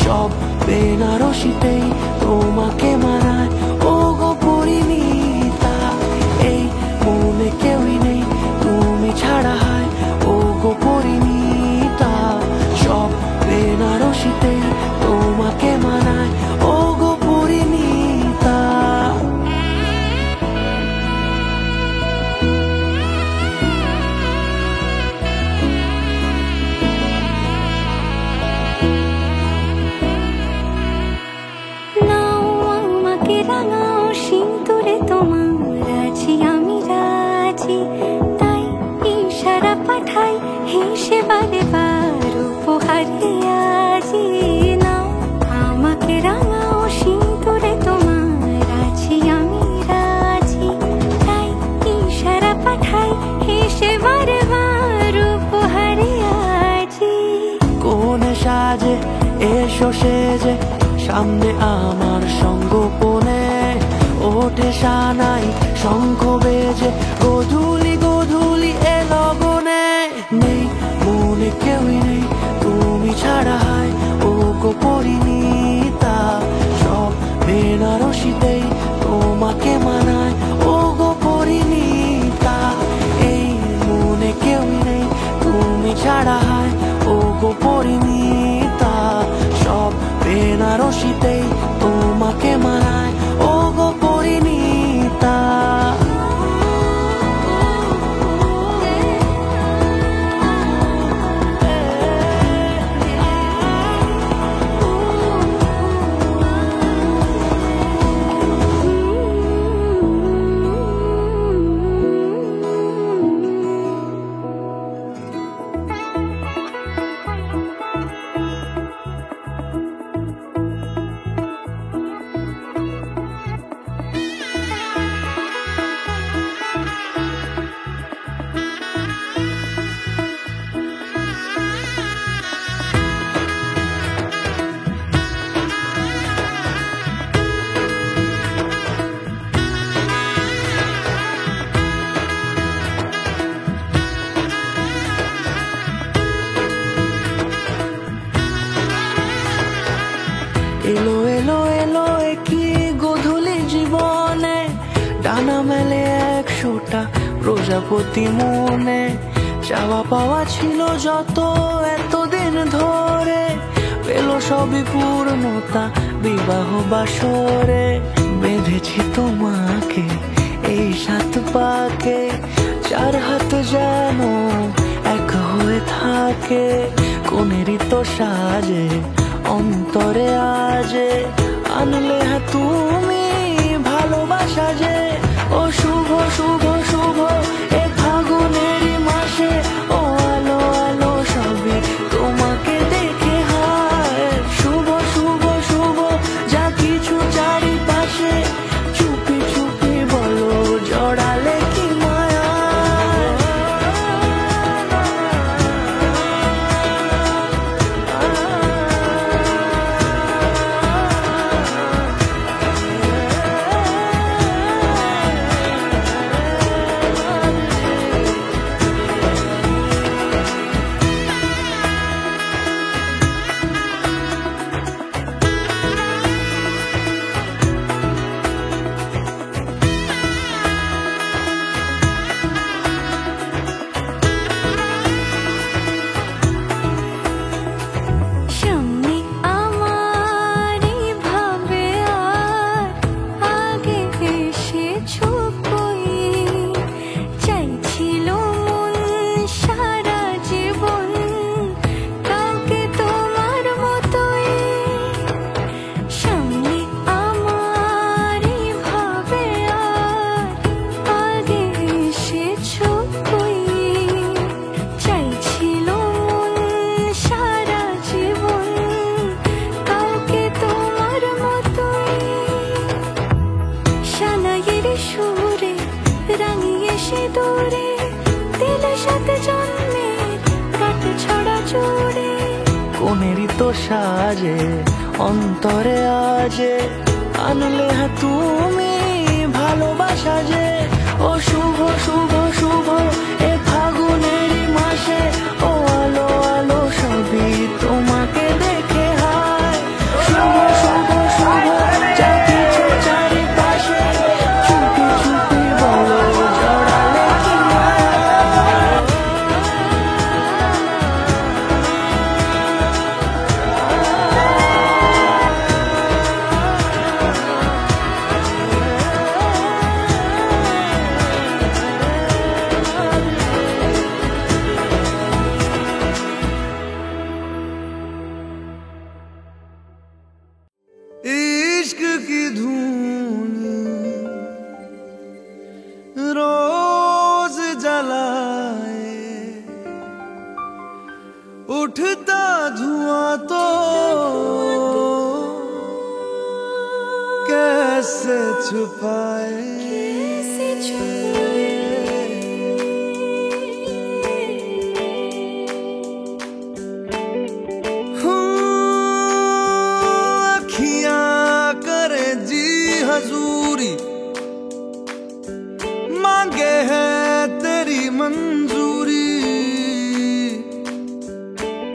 সব বেনারসিতেই তোমাকে মানায় ও গো পরিণীতা। এই মনে কেউই নেই তুমি ছাড়া, হায় ও গো পরিণীতা। সব বেনারসিতেই তোমাকে মানায় ও গো পরিণীতা। নাও আমাকে রাঙাও সিঁদুরে তোমার, আছি আমি রাজি। তাই ইশারা পাঠাই হেসে বারে বার উপহারে আজি। নাও আমাকে রাঙাও সিঁদুরে তোমার, আছি আমি রাজি। তাই ইশারা পাঠাই হেসে বারে বার উপহারে আজি। কোন সাজে এসো সেজে সামনে আমার সঙ্গোপনে, ওঠে সানাই শঙ্খ বেজে গধূলি গধূলি এ লগনে। নেই মনে কেউই নেই তুমি ছাড়া, হায় ও গো পরিণীতা। সব বেনারসিতেই তোমাকে মানায় ও গো পরিণীতা। এই মনে কেউই নেই তুমি ছাড়া, হায় ও গো পরিণীতা। সব বেনারসিতেই তোমাকে মানায় ও গো পরিণীতা। প্রজাপতি মনে চাওয়া পাওয়া ছিল যত এতদিন ধরে, পেল সবই পূর্ণতা বিবাহ বাসরে। বেঁধেছি তোমাকে এই 7 পাকে, 4 হাত যেন এক হয়ে থাকে। কোনেরই তো সাজে অন্তরে আজে আনলে তুমি ভালোবাসা যে। ও শুভ শুভ শুভ এ ফাগুনেরই মাসে, ও আলো আলো সবে তোমাকে দেখে হায়। শুভ শুভ শুভ যা কিছু চারিপাশে, চুপি চুপি বলো জড়ালে কি মায়া। সামনে আমার ভাবে আর আগে এসেছো কই, চাইছিল মন সারা জীবন কাউকে তোমার মতোই। সামনে আমার ভাবে আর আগে এসেছো কই, চাইছিল মন সারা জীবন কাউকে তোমার মতোই। সানাইয়ের সুরে রাঙিয়ে সে দূরে, দিল সাথে জন্মের রাত ছড়া জুড়ে। কোনেরই তো সাজে অন্তরে আজে আনলে তুমি ভালোবাসা যে। ও শুভ শুভ শুভ এ ফাগুনেরই মাসে, ও আলো আলো সবই তোমাকে দেখে হায়। শুভ শুভ শুভ যা কিছু চারিপাশে, চুপি চুপি বলো জড়ালে কি মায়া। इश्क की धून रोज जलाए, उठता धुआं तो कैसे छुपाए। अखियां करे जी हजूरी, मांगे है तेरी मंजूरी।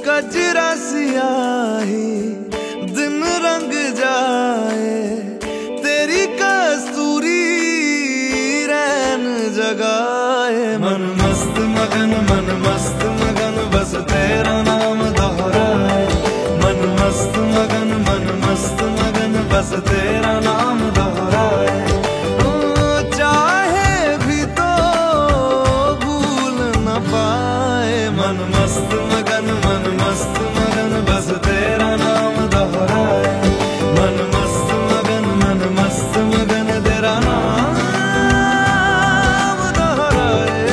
कजरा सियाही दिन रंग जाए, तेरी कस्तूरी रैन जगाए। मन मस्त मगन बस तेरा नाम दोहराए। मन मस्त मगन बस तेरा नाम दोहराए। चाहे भी तो भूल न पाए। मन मस्त मगन बस तेरा नाम दोहराए। मन मस्त मगन तेरा नाम दोहराए।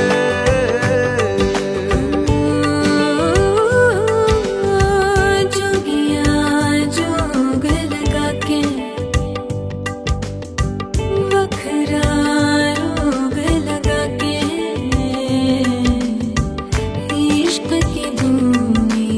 जोगिया जोग लगा के वखरा रोग लगा के, इश्क की धूनी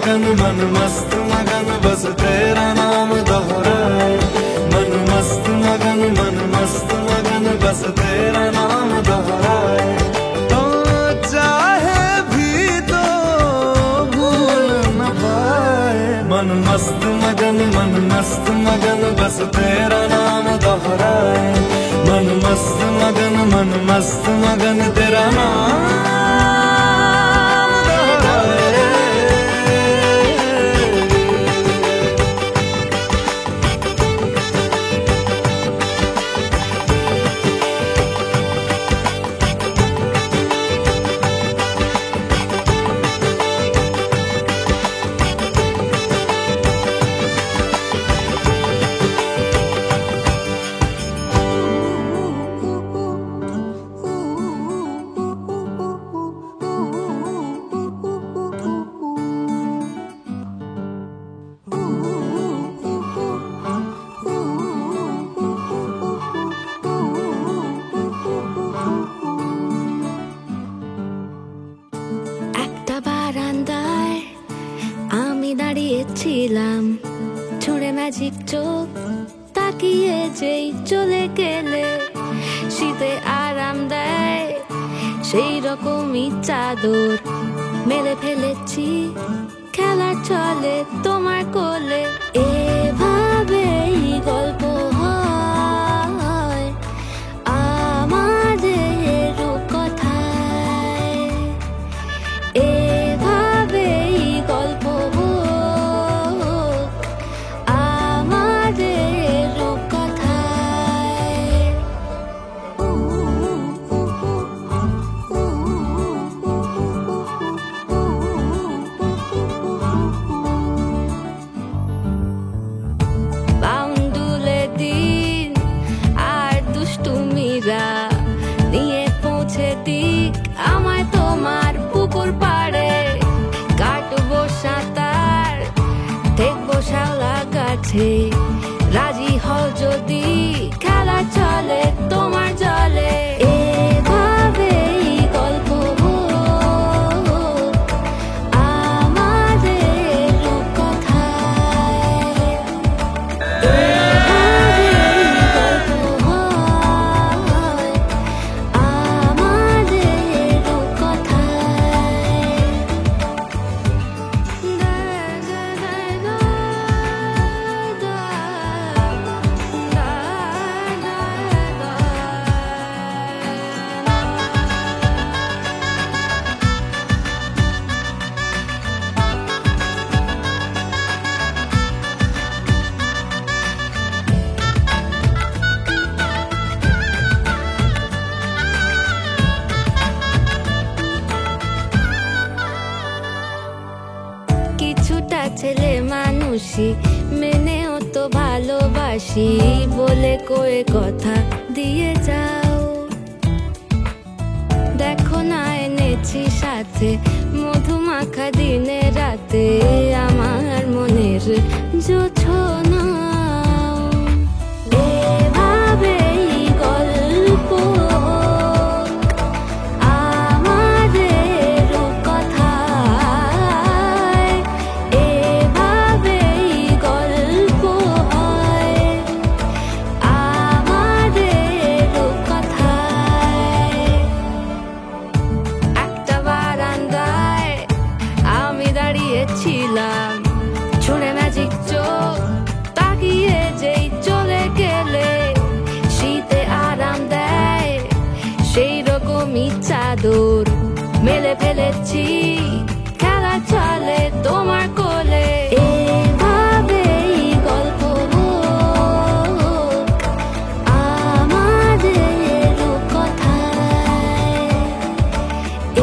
मन मस्त मगन बस तेरा नाम दोहराए मन मस्त मगन बस तेरा नाम दोहराए तो चाहे भी तो भूल न पाए मन मस्त मगन बस तेरा नाम दोहराए मन मस्त मगन तेरा नाम ছুঁড়ে ম্যাজিক চোখ তাকিয়ে যেই চলে গেলে শীতে আরাম দেয় সেই রকমই চাদর মেলে ফেলেছি খেলার চলে তোমার কোলে এভাবেই গল্প হয় আমাদের রূপকথায় এভাবেই গল্প নিয়ে পৌঁছে দিক আমায় তোমার পুকুর পাড়ে কাটবো সাঁতার দেখবো শাওলা গাছে রাজি হও যদি খেলা চলে তোমার জলে এভাবেই গল্প আমাদের রূপকথায় কিছুটা ছেলে মানুষই মেনেও তো ভালোবাসি বলে কয়ে কথা দিয়ে যাও দেখো না এনেছি সাথে মধুমাখা দিনে রাতে আমার মনের জোছনা এভাবেই গল্প ছুঁড়ে ম্যাজিক চোখ তাকিয়ে যেই চলে গেলে শীতে আরাম দেয় সেই রকমই চাদর মেলে ফেলেছি খেলা চলে তোমার কোলে এভাবেই গল্প আমাদের রূপকথায়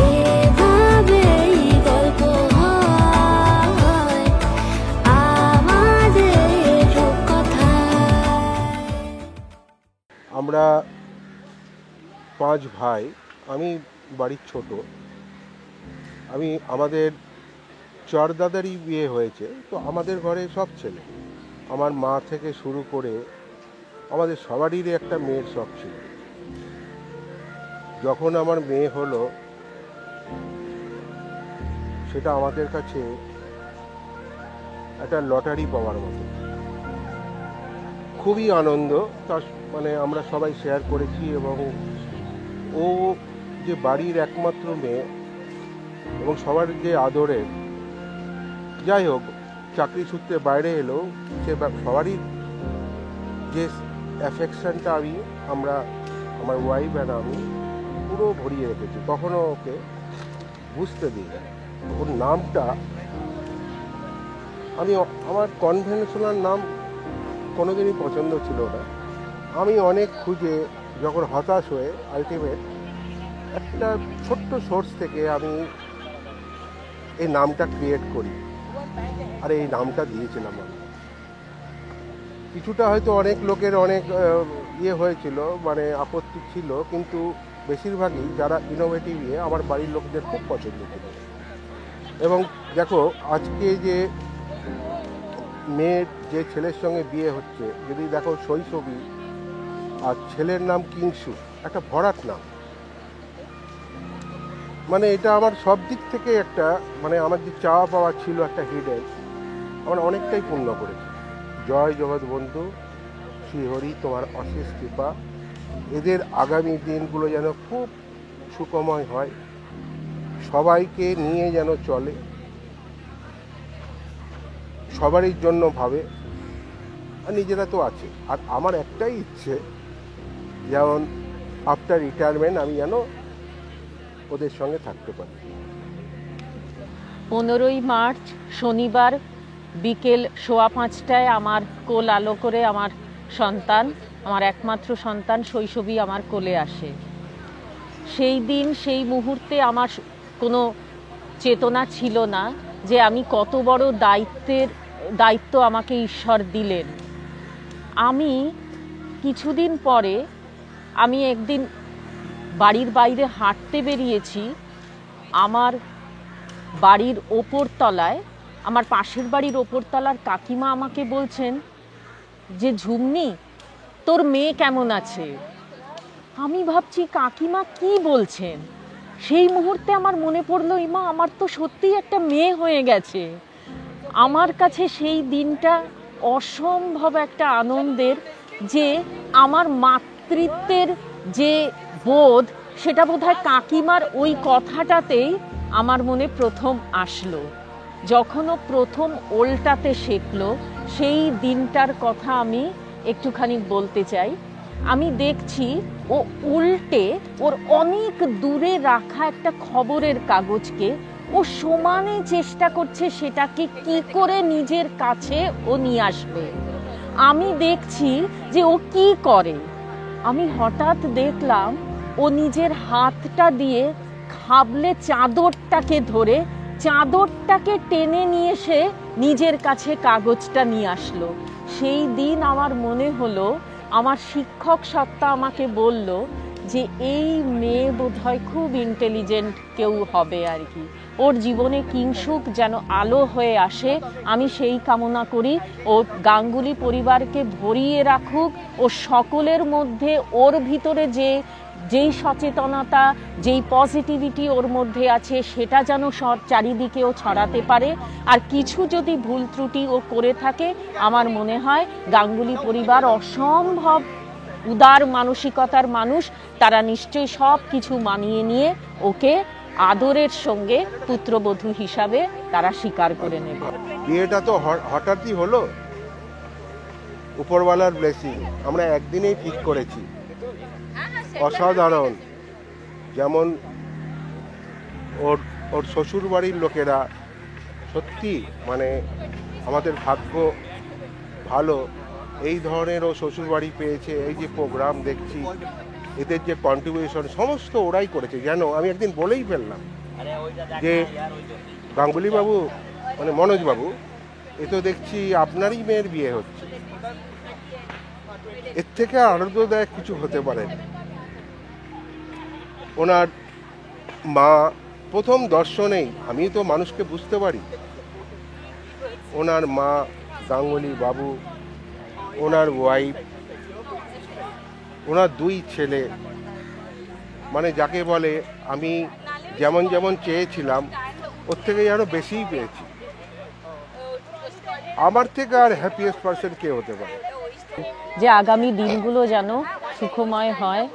এভাবেই গল্প আমরা 5 ভাই আমি বাড়ির ছোট আমাদের চরদাদারই বিয়ে হয়েছে তো আমাদের ঘরে সব ছেলে আমার মা থেকে শুরু করে আমাদের সবারই একটা মেয়ের শখ ছিল যখন আমার মেয়ে হলো সেটা আমাদের কাছে একটা লটারি পাওয়ার মতো। খুবই আনন্দ, তার মানে আমরা সবাই শেয়ার করেছি। এবং ও যে বাড়ির একমাত্র মেয়ে এবং সবার যে আদরের, যাই হোক চাকরি সূত্রে বাইরে এলেও সে সবারই যে অ্যাফেকশনটা আমরা আমার ওয়াইফ আর আমি পুরো ভরিয়ে রেখেছি, কখনো ওকে বুঝতে দিই না। ওর নামটা আমার কনভেনশনাল নাম কোনোদিনই পছন্দ ছিল না। আমি অনেক খুঁজে যখন হতাশ হয়ে আলটিমেট একটা ছোট্ট সোর্স থেকে আমি এই নামটা ক্রিয়েট করি, আর এই নামটা দিয়েছিলাম আমি। কিছুটা হয়তো অনেক লোকের অনেক হয়েছিল, মানে আপত্তি ছিল, কিন্তু বেশিরভাগই যারা ইনোভেটিভ আমার বাড়ির লোকদের খুব পছন্দ ছিল। এবং দেখো আজকে যে মেয়ের যে ছেলের সঙ্গে বিয়ে হচ্ছে, যদি দেখো শৈশবী আর ছেলের নাম কিংসু, একটা ভরাট নাম। মানে এটা আমার সব দিক থেকে একটা মানে আমার যে চাওয়া পাওয়া ছিল একটা হিডেন, আমার অনেকটাই পূর্ণ করেছে। জয় জগৎ বন্ধু, শ্রীহরি তোমার অশেষ কৃপা। এদের আগামী দিনগুলো যেন খুব সুখময় হয়, সবাইকে নিয়ে যেন চলে, সবারই জন্য ভাবে, আর নিজেরা তো আছে। আর আমার একটাই ইচ্ছে, যেমন আফটার রিটায়ারমেন্ট আমি যেন ওদের সঙ্গে থাকতে পারি। 15ই মার্চ শনিবার বিকেল 5:15 আমার কোল আলো করে আমার সন্তান, আমার একমাত্র সন্তান শৈশবী আমার কোলে আসে। সেই দিন সেই মুহূর্তে আমার কোনো চেতনা ছিল না যে আমি কত বড় দায়িত্ব আমাকে ঈশ্বর দিলেন। আমি কিছুদিন পরে আমি একদিন বাড়ির বাইরে হাঁটতে বেরিয়েছি। আমার বাড়ির ওপরতলায়, আমার পাশের বাড়ির ওপরতলার কাকিমা আমাকে বলছেন যে ঝুমনি তোর মেয়ে কেমন আছে। আমি ভাবছি কাকিমা কি বলছেন। সেই মুহূর্তে আমার মনে পড়লো ইমা আমার তো সত্যিই একটা মেয়ে হয়ে গেছে। আমার কাছে সেই দিনটা অসম্ভব একটা আনন্দের, যে আমার মাতৃত্বের যে বোধ সেটা বোধহয় কাকিমার ওই কথাটাতেই আমার মনে প্রথম আসলো। যখন ও প্রথম ওল্টাতে শেখলো সেই দিনটার কথা আমি একটুখানি বলতে চাই। আমি দেখছি ও উল্টে ওর অনেক দূরে রাখা একটা খবরের কাগজকে ও সমানে চেষ্টা করছে সেটাকে কি করে নিজের কাছে ও নিয়ে আসবে। আমি দেখছি যে ও কি করে। আমি হঠাৎ দেখলাম ও নিজের হাতটা দিয়ে খাবলে চাদরটাকে ধরে চাদরটাকে টেনে নিয়ে এসে নিজের কাছে কাগজটা নিয়ে আসলো। সেই দিন আমার মনে হলো, আমার শিক্ষক সত্তা আমাকে বলল যে এই মেয়ে বোধহয় খুব ইন্টেলিজেন্ট কেউ হবে আর কি। ওর জীবনে কিংসুক যেন আলো হয়ে আসে, আমি সেই কামনা করি। ও গাঙ্গুলি পরিবারকে ভরিয়ে রাখুক, ও সকলের মধ্যে ওর ভিতরে যেই সচেতনতা, যেই পজিটিভিটি ওর মধ্যে আছে সেটা যেন চারিদিকেও ছড়াতে পারে। আর কিছু যদি ভুল ত্রুটি ও করে থাকে, আমার মনে হয় গাঙ্গুলি পরিবার অসম্ভব উদার মানসিকতার মানুষ, তারা নিশ্চয়ই সব কিছু মানিয়ে নিয়ে ওকে আদরের সঙ্গে পুত্রবধূ হিসাবে তারা স্বীকার করে নেবে। বিয়েটা তো হঠাৎই হলো, উপরওয়ালার ব্লেসিং। আমরা একদিনেই ঠিক করেছি, অসাধারণ। যেমন ওর শ্বশুর বাড়ির লোকেরা সত্যি মানে আমাদের ভাগ্য ভালো, এই ধরনের ও শ্বশুর বাড়ি পেয়েছে। এই যে প্রোগ্রাম দেখছি, এদের যে কন্ট্রিবিউশন সমস্ত ওরাই করেছে। যেন আমি একদিন বলেই ফেললাম যে গাঙ্গুলি বাবু মানে মনোজ বাবু, এ তো দেখছি আপনারই মেয়ের বিয়ে হচ্ছে, এর থেকে আনন্দদায়ক কিছু হতে পারে না। ওনার মা প্রথম দর্শনেই আমি তো মানুষকে বুঝতে পারি, ওনার মা গাঙ্গুলি বাবু, ওনার ওয়াইফ, ওনার দুই ছেলে, মানে যাকে বলে আমি যেমন যেমন চেয়েছিলাম ওর থেকে আরও বেশিই পেয়েছি। আমার থেকে আর হ্যাপিয়েস্ট পার্সন কে হতে পারে। যে আগামী দিনগুলো যেন সুখময় হয়,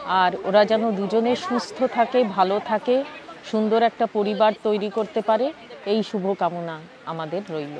আর ওরা যেন দুজনে সুস্থ থাকে, ভালো থাকে, সুন্দর একটা পরিবার তৈরি করতে পারে, এই শুভকামনা আমাদের রইল।